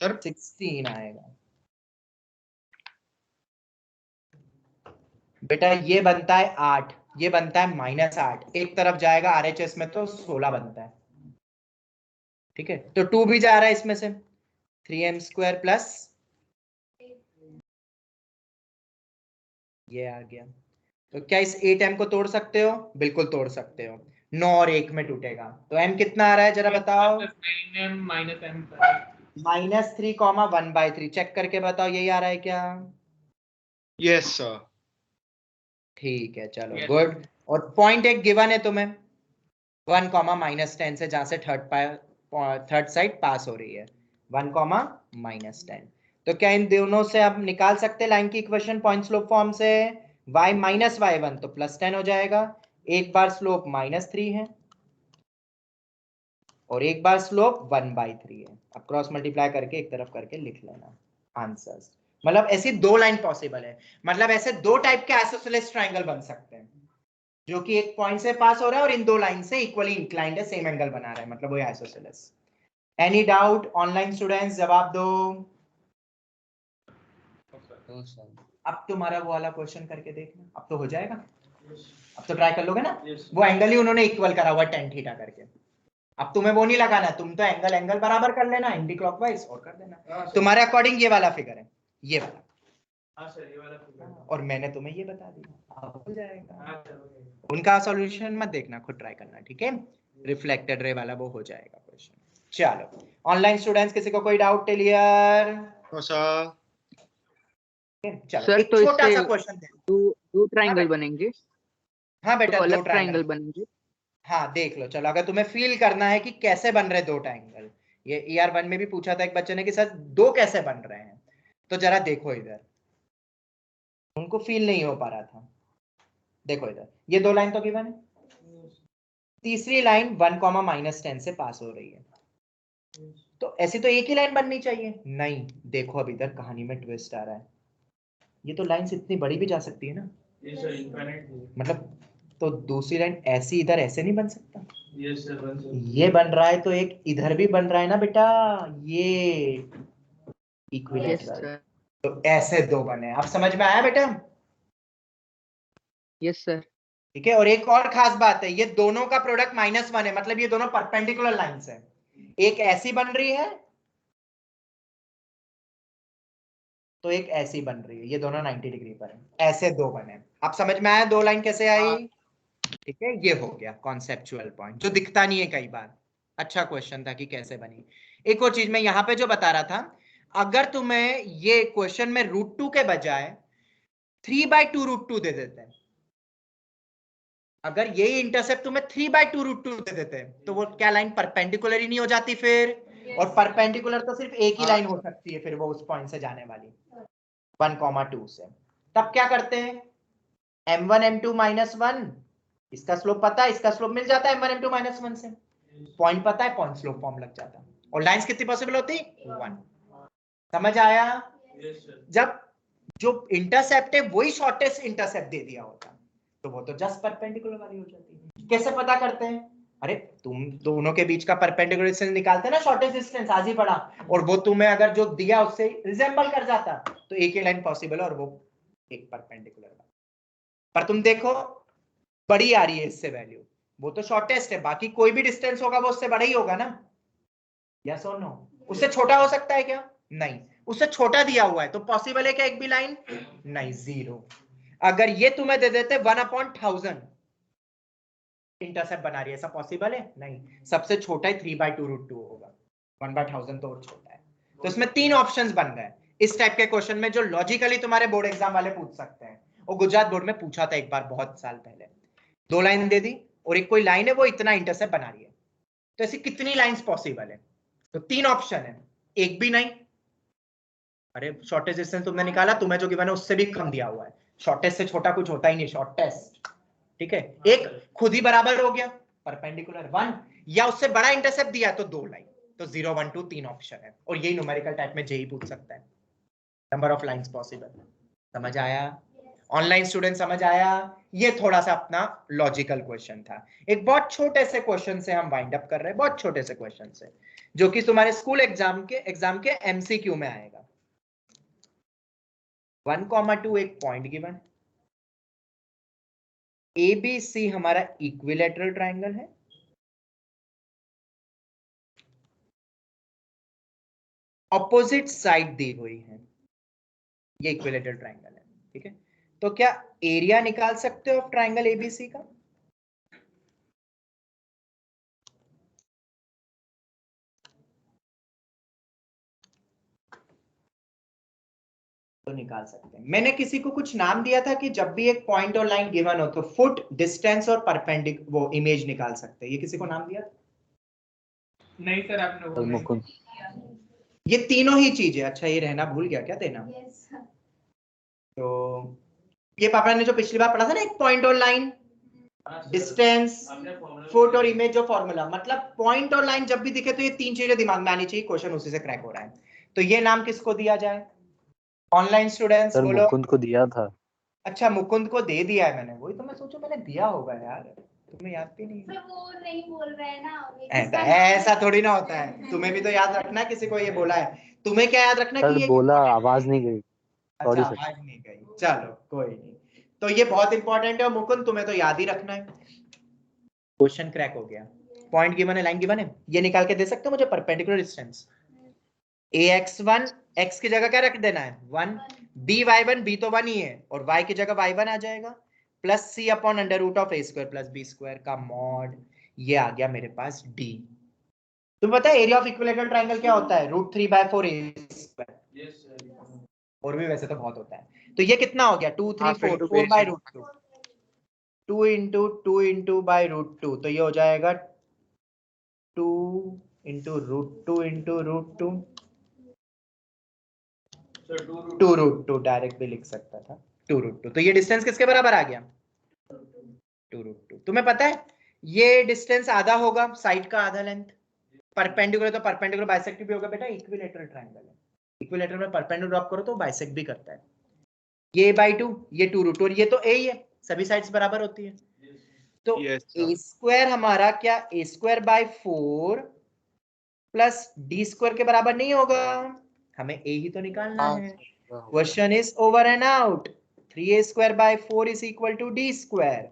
Sir 16 आएगा बेटा। ये बनता है 8, ये बनता है -8, एक तरफ जाएगा RHS में तो 16 बनता है। ठीक है, तो 2 भी जा रहा है इसमें से। 3m स्क्वायर प्लस ये आ गया। तो क्या इस 8m को तोड़ सकते हो? बिल्कुल तोड़ सकते हो। 9 और 1 में टूटेगा तो m कितना आ रहा है जरा बताओ। -9m -m -3, 1/3 चेक करके बताओ यही आ रहा है क्या? Yes sir. ठीक है चलो Yes. गुड। और पॉइंट एक गिवन है तुम्हें 1, -10 से जहां से थर्ड साइड पास हो रही है 1, -10। तो क्या इन दोनों से आप निकाल सकते लाइन की इक्वेशन पॉइंट स्लोप फॉर्म से? y - y1 तो +10 हो जाएगा। एक बार स्लोप -3 है और एक बार स्लोप 1/3 है। अब क्रॉस मल्टीप्लाई करके एक तरफ करके लिख लेना आंसर्स। मतलब ऐसी दो लाइन पॉसिबल है, मतलब ऐसे दो टाइप के आइसोसेलेस ट्रायंगल बन सकते हैं जो कि एक पॉइंट से पास हो रहा है और इन दो लाइन से इक्वली इंक्लाइंड है, सेम एंगल बना रहा है, मतलब वो isosceles. Any doubt online students? जवाब दो। अब तुम्हारा वो वाला क्वेश्चन करके देखना, अब तो हो जाएगा। अब तो ट्राई कर लोगे ना? वो एंगल ही उन्होंने इक्वल करा हुआ tan थीटा करके। अब तुम्हें वो नहीं लगाना, तुम तो एंगल बराबर कर लेना एंटी क्लॉकवाइज और कर देना। तुम्हारे अकॉर्डिंग ये वाला फिगर है, ये वाला। हाँ सर ये वाला फिगर। और मैंने तुम्हें ये बता दिया, अब हो जाएगा। उनका सॉल्यूशन मत देखना, खुद ट्राई करना, ठीक है? रिफ्लेक्टेड रे वाला वो हो जाएगा क्वेश्चन। चलो ऑनलाइन स्टूडेंट्स किसी को कोई डाउट क्लियर? सर चलो सर एक तो छोटा इससे सा क्वेश्चन दे। दो ट्रायंगल बनेंगे, हाँ बेटा तो दो अलग ट्रायंगल ट्रायंगल। बनेंगे। हाँ देख लो, चलो अगर तुम्हें फील करना है कि कैसे बन रहे दो ट्रायंगल, ये ER1 में भी पूछा था एक बच्चे ने कि सर दो कैसे बन रहे हैं, तो जरा देखो इधर, उनको फील नहीं हो पा रहा था। देखो इधर ये दो लाइन तो गिवन है, तीसरी लाइन 1, -10 से पास हो रही है, तो ऐसी तो एक ही लाइन बननी चाहिए। नहीं, देखो अब इधर कहानी में ट्विस्ट आ रहा है, ये तो लाइंस इतनी बड़ी भी जा सकती है ना, ये सर इनफाइनाइट है। मतलब तो दूसरी लाइन ऐसी इधर ऐसे नहीं बन सकता। यस सर बन सकता है। ये बन रहा है तो एक इधर भी बन रहा है ना बेटा, ये यस इक्विलेटरल। सर। तो ऐसे दो बने, अब समझ में आया बेटा? Yes sir. ठीक है, और एक और खास बात है, ये दोनों का प्रोडक्ट -1 है, मतलब ये दोनों परपेंडिकुलर लाइंस है। एक ऐसी बन रही है तो एक ऐसी बन रही है, ये दोनों 90 डिग्री पर है, ऐसे दो बने। अब समझ में आया दो लाइन कैसे आई? ठीक है, ये हो गया कॉन्सेप्चुअल पॉइंट जो दिखता नहीं है कई बार। अच्छा क्वेश्चन था कि कैसे बनी। एक और चीज मैं यहाँ पे जो बता रहा था, अगर तुम्हें ये क्वेश्चन में √2 के बजाय 3/2 √2 दे देते हैं, अगर यही इंटरसेप्ट तुम्हें 3/2 √2 दे देते हैं, तो वो क्या लाइन परपेंडिकुलर ही नहीं हो जाती फिर? और परपेंडिकुलर तो सिर्फ एक ही लाइन हो सकती है फिर, वो उस पॉइंट से जाने वाली 1, 2 से। तब क्या करते हैं, m1 m2 -1, इसका स्लोप पता है, इसका स्लोप मिल जाता है m1 m2 -1 से, पॉइंट पता है, पॉइंट स्लोप फॉर्म लग जाता है, और लाइंस कितनी पॉसिबल होती? 1। समझ आया? Yes sir. जब जो इंटरसेप्ट है वही शॉर्टेस्ट इंटरसेप्ट दे दिया होता तो वो तो जस्ट परपेंडिकुलर वाली हो जाती है। कैसे पता करते हैं? अरे तुम दोनों के बीच का परपेंडिकुलर डिस्टेंस निकालते ना, शॉर्टेस्ट डिस्टेंस आज ही पढ़ा, और वो तुम्हें अगर जो दिया उससे रिजेंबल कर जाता तो एक ही लाइन पॉसिबल है और वो एक परपेंडिकुलर। पर तुम देखो बड़ी आ रही है इससे वैल्यू, वो तो शॉर्टेस्ट है, बाकी कोई भी डिस्टेंस होगा वो उससे बड़ा ही होगा ना, यस और नो? उससे छोटा हो सकता है क्या? नहीं, उससे छोटा दिया हुआ है तो पॉसिबल है क्या एक भी लाइन? नहीं, 0। अगर ये तुम्हें दे देते 1/1000 इंटरसेप्ट बना रही है, ऐसा पॉसिबल है? नहीं, सबसे छोटा ही 3/2 √2 होगा, 1/1000 तो और छोटा है। तो इसमें 3 ऑप्शंस बन गए इस टाइप के क्वेश्चन में, जो लॉजिकली तुम्हारे बोर्ड एग्जाम वाले पूछ सकते हैं। और गुजरात बोर्ड में पूछा था एक बार बहुत साल पहले, 2 लाइन दे दी और एक कोई लाइन है वो इतना इंटरसेप्ट बना रही है, तो ऐसी कितनी लाइंस पॉसिबल है? तो 3 ऑप्शन है, एक भी नहीं। अरे शॉर्टेस्ट डिस्टेंस तुमने निकाला, तुम्हें जो गिवन है उससे भी कम दिया हुआ है, शॉर्टेस्ट से छोटा कुछ होता ही नहीं, शॉर्टेस्ट। ठीक है, एक खुद ही बराबर हो गया परपेंडिकुलर 1, या उससे बड़ा इंटरसेप्ट दिया तो 2 लाइन, तो 0, 1, 2 3 ऑप्शन है, और यही न्यूमेरिकल टाइप में जेई पूछ सकता है, नंबर ऑफ लाइंस पॉसिबल। समझ आया? ऑनलाइन स्टूडेंट समझ आया? ये थोड़ा सा अपना लॉजिकल क्वेश्चन था। एक बहुत छोटे से क्वेश्चन से हम वाइंड अप कर रहे हैं, बहुत छोटे से क्वेश्चन से, जो कि तुम्हारे स्कूल एग्जाम के एमसीक्यू में आएगा। 1,2 एक पॉइंट गिवन, ABC हमारा इक्विलैटरल ट्रायंगल है, ऑपोजिट साइड दी हुई है, ये इक्विलैटरल ट्रायंगल है, ठीक है। तो क्या एरिया निकाल सकते हो ट्रायंगल ABC का? तो निकाल सकते हैं। मैंने किसी को कुछ नाम दिया था कि जब भी एक पॉइंट और लाइन गिवन हो तो फुट, डिस्टेंस और परपेंडिक वो इमेज निकाल सकते हैं। ये किसी को नाम दिया था? नहीं सर, आपने वो नहीं। ये तीनों ही चीजें। अच्छा, ये रहना भूल गया क्या देना? तो ये पापा ने जो पिछली बार पढ़ा था ना, एक पॉइंट और लाइन, डिस्टेंस, फुट और इमेज, जो फॉर्मूला, मतलब पॉइंट और लाइन जब भी दिखे तो ये तीन चीजें दिमाग में आनी चाहिए, क्वेश्चन उसी से क्रैक हो रहा है। तो ये नाम किसको दिया जाए? ऑनलाइन स्टूडेंट्स बोलो। मुकुंद को दिया था। अच्छा, मुकुंद को दे दिया है मैंने, वही तो मैं सोचूं मैंने दिया होगा यार, तुम्हें याद भी नहीं है। वो नहीं बोल रहे हैं ऐसा ना, ऐसा थोड़ी ना होता है, तुम्हें भी तो याद रखना है, किसी को ये बोला है, तुम्हें क्या याद रखना कि ये बोला, आवाज नहीं गई। अच्छा, आवाज नहीं गई, चलो कोई नहीं। तो ये बहुत इंपॉर्टेंट है, और मुकुंद तुम्हें तो याद ही रखना है। क्वेश्चन क्रैक हो गया, पॉइंट गिवन है, लाइन गिवन है, ये निकाल के दे सकते हो मुझे परपेंडिकुलर डिस्टेंस। ax1, x की जगह क्या रख देना है 1, by1, b तो 1 ही है, और y की जगह y1 आ जाएगा, plus c upon under root of a² plus b² का मॉड, ये आ गया मेरे पास d। तुम्हें पता है एरिया ऑफ इक्विलैटरल ट्रायंगल क्या होता है? √3/4 a²। और भी वैसे तो बहुत होता है। तो ये कितना हो गया? 2, 3, 4, 4/√2, 2 इंटू 2 इंटू बाई √2, तो ये हो जाएगा 2 इंटू √2 इंटू √2, 2√2 डायरेक्ट भी लिख सकता था, 2√2। तो ये डिस्टेंस किसके बराबर आ गया? 2√2। तुम्हें पता है ये डिस्टेंस आधा होगा, साइड का आधा लेंथ। परपेंडिकुलर तो परपेंडिकुलर बाइसेक्ट भी होगा बेटा, इक्विलैटरल ट्रायंगल है, इक्विलैटरल में परपेंडिकुलर ड्रॉप करो तो बाइसेक्ट भी करता है। ये a/2, ये 2√2, और ये तो a ही है, सभी साइड्स बराबर होती है। तो a² हमारा क्या a²/4 प्लस d² के बराबर नहीं होगा, हमें a ही तो निकालना है। Question is over and out. 3a²/4 is equal to d²,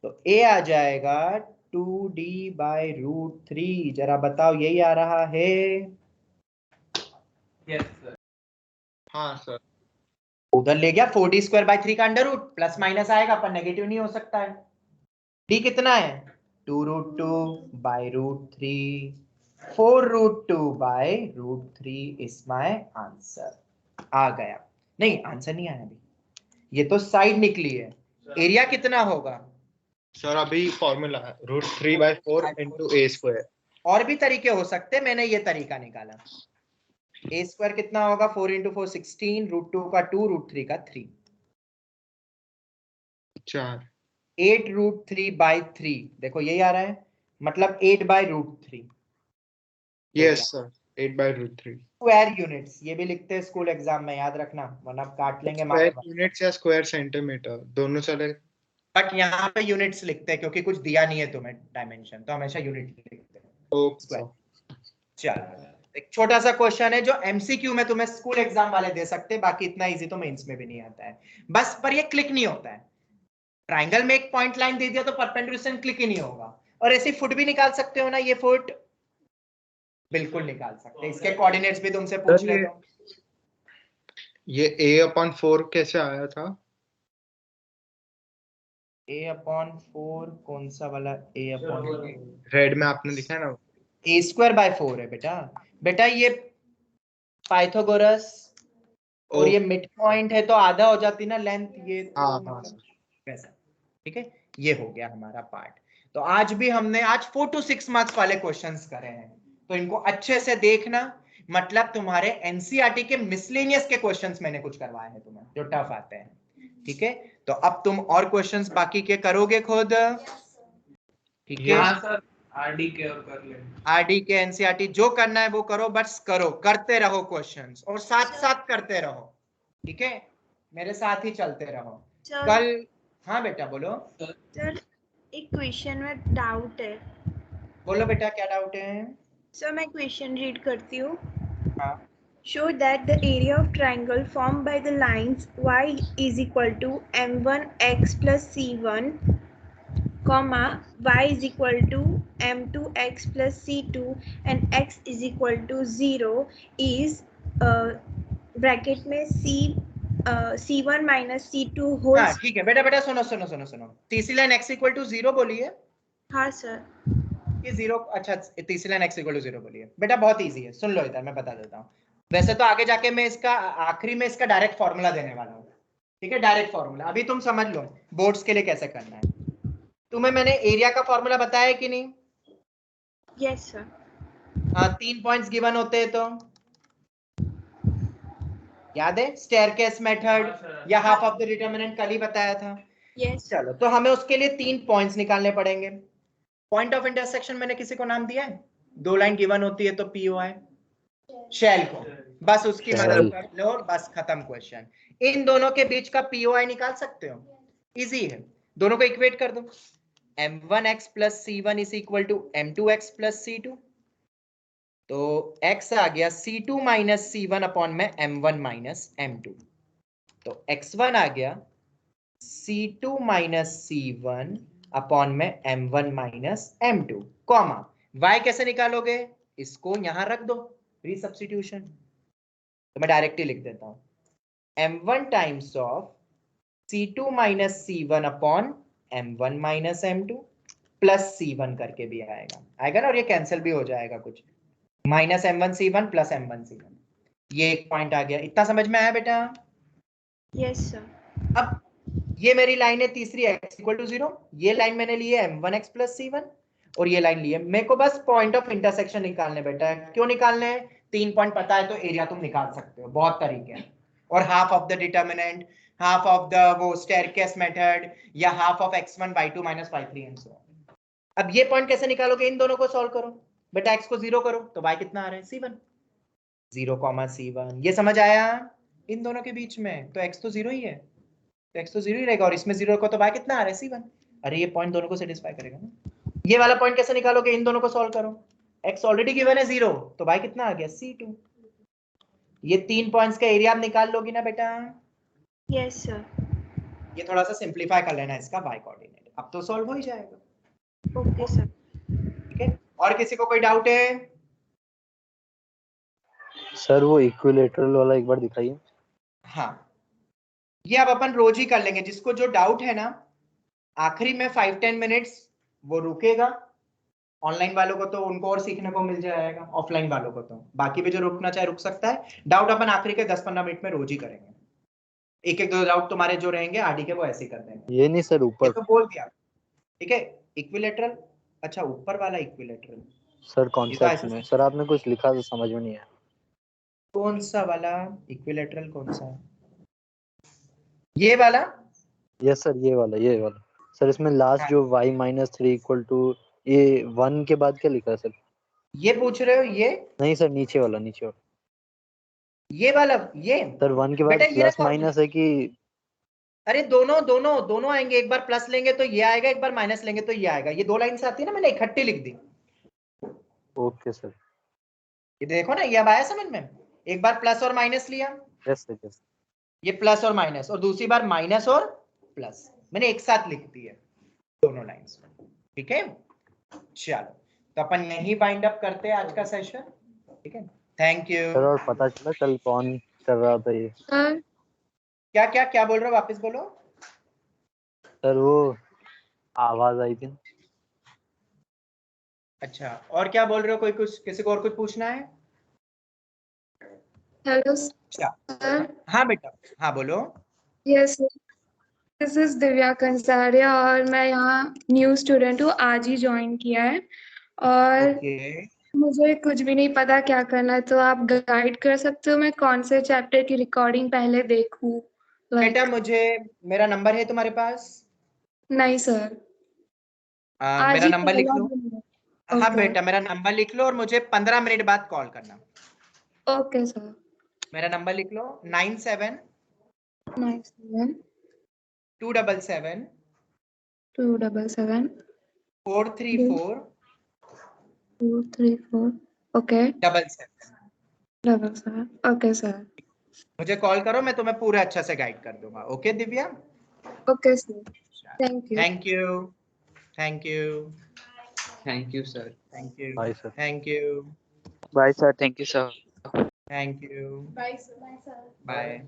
तो a आ जाएगा 2d/√3। जरा बताओ, यही आ रहा है? Yes sir. हाँ सर। उधर ले गया 4d²/3 का अंडर रूट, प्लस माइनस आएगा पर नेगेटिव नहीं हो सकता है। d कितना है? 2√2/√3, 4√2/√3 इज माय आंसर। आ गया? नहीं, आंसर नहीं आया अभी, ये तो साइड निकली है। एरिया कितना होगा सर? अभी फॉर्मूला है √3/4 इंटू a²। और भी तरीके हो सकते, मैंने ये तरीका निकाला। a² कितना होगा? 4 इंटू 4 16, √2 का 2, √3 का 3, 4, 8√3/3। देखो यही आ रहा है, मतलब 8/√3। Yes sir, 8/√3। स्क्वायर यूनिट्स ये भी लिखते हैं स्कूल एग्जाम में, याद रखना, वरना काट लेंगे स्क्वायर यूनिट्स या स्क्वायर सेंटीमीटर दोनों चले। बट यहाँ पे यूनिट्स लिखते हैं क्योंकि कुछ दिया नहीं है तुम्हें डायमेंशन, तो हमेशा यूनिट लिखते हैं। ओके। चलो, एक छोटा सा क्वेश्चन है जो एमसीक्यू में तुम्हें स्कूल एग्जाम वाले दे सकते हैं, बाकी इतना इजी तो मेंस में भी नहीं आता है बस। पर ये क्लिक नहीं होता है। ट्राइंगल में एक पॉइंट लाइन दे दिया तो परपेंडिकुलर क्लिक ही नहीं होगा। और ऐसे फुट भी निकाल सकते हो ना, ये फुट बिल्कुल निकाल सकते हैं। इसके कोऑर्डिनेट्स भी तुमसे पूछ लेता हूं। ये a/4 कैसे आया था? a/4 कौन सा वाला? रेड में आपने लिखा है ना, a²/4 है बेटा। बेटा ये पाइथागोरस और ये मिड पॉइंट है तो आधा हो जाती ना लेंथ, ये तो मतलब वैसा। ठीक है, ये हो गया हमारा पार्ट। तो आज भी हमने 4 to 6 मार्क्स वाले क्वेश्चंस करे हैं, तो इनको अच्छे से देखना। मतलब तुम्हारे एनसीईआरटी के मिसलेनियस के क्वेश्चंस मैंने कुछ करवाए हैं तुम्हें जो टफ आते हैं। ठीक है, तो अब तुम और क्वेश्चंस बाकी के करोगे खुद। ठीक है सर, आरडी के और कर ले, आरडी के एनसीईआरटी जो करना है वो करो, बस करो, करते रहो क्वेश्चंस और साथ साथ करते रहो। ठीक है, मेरे साथ ही चलते रहो। सर कल। हाँ बेटा बोलो। सर एक क्वेश्चन में डाउट है। बोलो बेटा क्या डाउट है? सर मैं क्वेश्चन रीड करती हूँ। हाँ। Show that the area of triangle formed by the lines y is equal to m1x plus c1, comma y is equal to m2x plus c2 and x is equal to 0 is bracket में c1 minus c2 whole। हाँ ठीक है बेटा। बेटा सुनो सुनो सुनो सुनो, तीसरी लाइन x इक्वल टू 0 बोलिए। हाँ सर। ये 0, अच्छा तीसरी लाइन x इक्वल टू 0 बोलिए। बेटा बहुत इजी है, सुन लो इधर मैं बता देता हूँ। वैसे तो आगे जाके मैं इसका आखिरी में इसका डायरेक्ट फॉर्मूला देने वाला हूँ, ठीक है? डायरेक्ट फॉर्मूला अभी तुम समझ लो बोर्ड्स के लिए कैसे करना है। तुम्हें मैंने एरिया का फॉर्मूला बताया है कि नहीं? Yes sir. हाँ, 3 पॉइंट्स गिवन होते हैं तो याद है स्टेयरकेस मेथड या हाफ ऑफ द डिटरमिनेंट कल ही बताया था। यस। चलो तो हमें उसके लिए 3 पॉइंट्स निकालने पड़ेंगे। पॉइंट ऑफ इंटरसेक्शन मैंने किसी को नाम दिया है? 2 लाइन गिवन होती है तो POI शेल को, बस उसकी मदद कर लो, बस खत्म क्वेश्चन। इन दोनों के बीच का POI निकाल सकते हो, इजी है। दोनों को इक्वेट कर दो, m1x plus c1 is equal to m2x plus c2। तो x आ गया c2 minus c1 अपॉन में m1 minus m2। तो x1 आ गया c2 minus c1 अपॉन में m1 minus m2, comma y कैसे निकालोगे? इसको यहां रख दो, रीसब्स्टिट्यूशन। तो मैं डायरेक्टली लिख देता हूं m1 times of c2 minus c1 upon m1 minus m2 plus c1 करके भी आएगा ना, और ये कैंसिल भी हो जाएगा कुछ, minus m1 c1 plus m1 c1। ये एक पॉइंट आ गया, इतना समझ में आया बेटा? Yes sir. अब ये मेरी लाइन है तीसरी x इक्वल टू 0, ये लाइन मैंने ली है m1x प्लस c1 और ये लाइन ली है। मेरे को बस पॉइंट ऑफ इंटरसेक्शन निकालने बेटा है। क्यों निकालने हैं? 3 पॉइंट पता है तो एरिया तुम निकाल सकते हो, बहुत तरीके हैं। और half of the determinant, half of the वो स्टेयरकेस मेथड या half of x1 y2 minus y3 and so on. अब ये पॉइंट कैसे निकालोगे? इन दोनों को सॉल्व करो बेटा, x को 0 करो तो y कितना आ रहा है? c1। 0, c1 ये समझ आया? इन दोनों के बीच में तो x तो 0 ही है, तो x तो 0 ही रहेगा, और इसमें 0 को तो y कितना आ रहा है? c1। अरे ये पॉइंट दोनों को सेटिस्फाई करेगा ना। ये वाला पॉइंट कैसे निकालोगे? इन दोनों को सॉल्व करो, x ऑलरेडी गिवन है 0 तो y कितना आ गया? c2। ये 3 पॉइंट्स का एरिया आप निकाल लोगी ना बेटा? Yes sir. ये थोड़ा सा सिंप्लीफाई कर लेना इसका y कोऑर्डिनेट, अब तो सॉल्व हो ही जाएगा। Okay sir. ठीक है, और किसी को कोई डाउट है? सर वो इक्विलेटरल वाला एक बार दिखाइए। हाँ, ये अब अपन रोज ही कर लेंगे। जिसको जो डाउट है ना, आखिरी में 5-10 मिनट्स वो रुकेगा। ऑनलाइन वालों को तो उनको और सीखने को मिल जाएगा, ऑफलाइन वालों को तो बाकी भी जो रुकना चाहे रुक सकता है। डाउट अपन आखिरी के 10-15 मिनट में रोज ही करेंगे। एक एक दो डाउट तुम्हारे जो रहेंगे आरडी के वो ऐसे ही कर देंगे। ये नहीं सर ऊपर, ये तो बोल दिया, ठीक है। इक्विलेटरल, अच्छा ऊपर वाला इक्विलेटरल सर कॉन्सेप्ट में सर आपने कुछ लिखा तो समझ में नहीं आया। कौन सा वाला इक्विलेटरल? कौन सा? ये वाला? यस सर ये वाला सर। इसमें लास्ट जो y minus 3 इक्वल टू, ये 1 के बाद क्या लिखा है सर? ये पूछ रहे हो? ये नहीं सर नीचे वाला ये वाला, ये सर 1 के बाद प्लस माइनस है कि? अरे दोनों आएंगे। एक बार प्लस लेंगे तो ये आएगा, एक बार माइनस लेंगे तो ये आएगा। ये 2 लाइन से आती है ना, मैंने इकट्ठी लिख दी। Okay sir. ये देखो ना, ये अब आया समझ में? एक बार प्लस और माइनस लिया, यस सर यस। ये प्लस और माइनस, और दूसरी बार माइनस और प्लस, मैंने एक साथ लिख दी है दोनों लाइंस। ठीक है, चलो तो अपन यही वाइंड अप करते हैं आज का सेशन। ठीक है, थैंक यू सर। और पता चला कल कौन कर रहा था ये? सर क्या क्या क्या बोल रहे हो? वापस बोलो सर वो आवाज आई थी। अच्छा, और क्या बोल रहे हो? कोई कुछ, किसी को और कुछ पूछना है? Hello sir. हाँ बेटा, हाँ बोलो। Yes sir, this is Divya Kansariya और मैं यहाँ न्यू स्टूडेंट हूँ, आज ही ज्वाइन किया है और मुझे कुछ भी नहीं पता क्या करना है, तो आप गाइड कर सकते हो मैं कौन से चैप्टर की रिकॉर्डिंग पहले देखूं? बेटा मुझे, मेरा नंबर है तुम्हारे पास? नहीं सर, मेरा नंबर लिख लो। हाँ Okay. बेटा मेरा नंबर लिख लो और मुझे 15 मिनट बाद कॉल करना। Okay sir. मेरा नंबर लिख लो 97 277 277 434 234 okay 77. okay sir मुझे कॉल करो, मैं तुम्हें पूरा अच्छा से गाइड कर दूंगा. Okay Divya? okay sir thank you thank you. Thank you. Thank you sir. Thank you. Bye, sir. Thank you. Bye, sir. Thank you, sir. Thank you. Bye, sir. Bye, sir. Bye.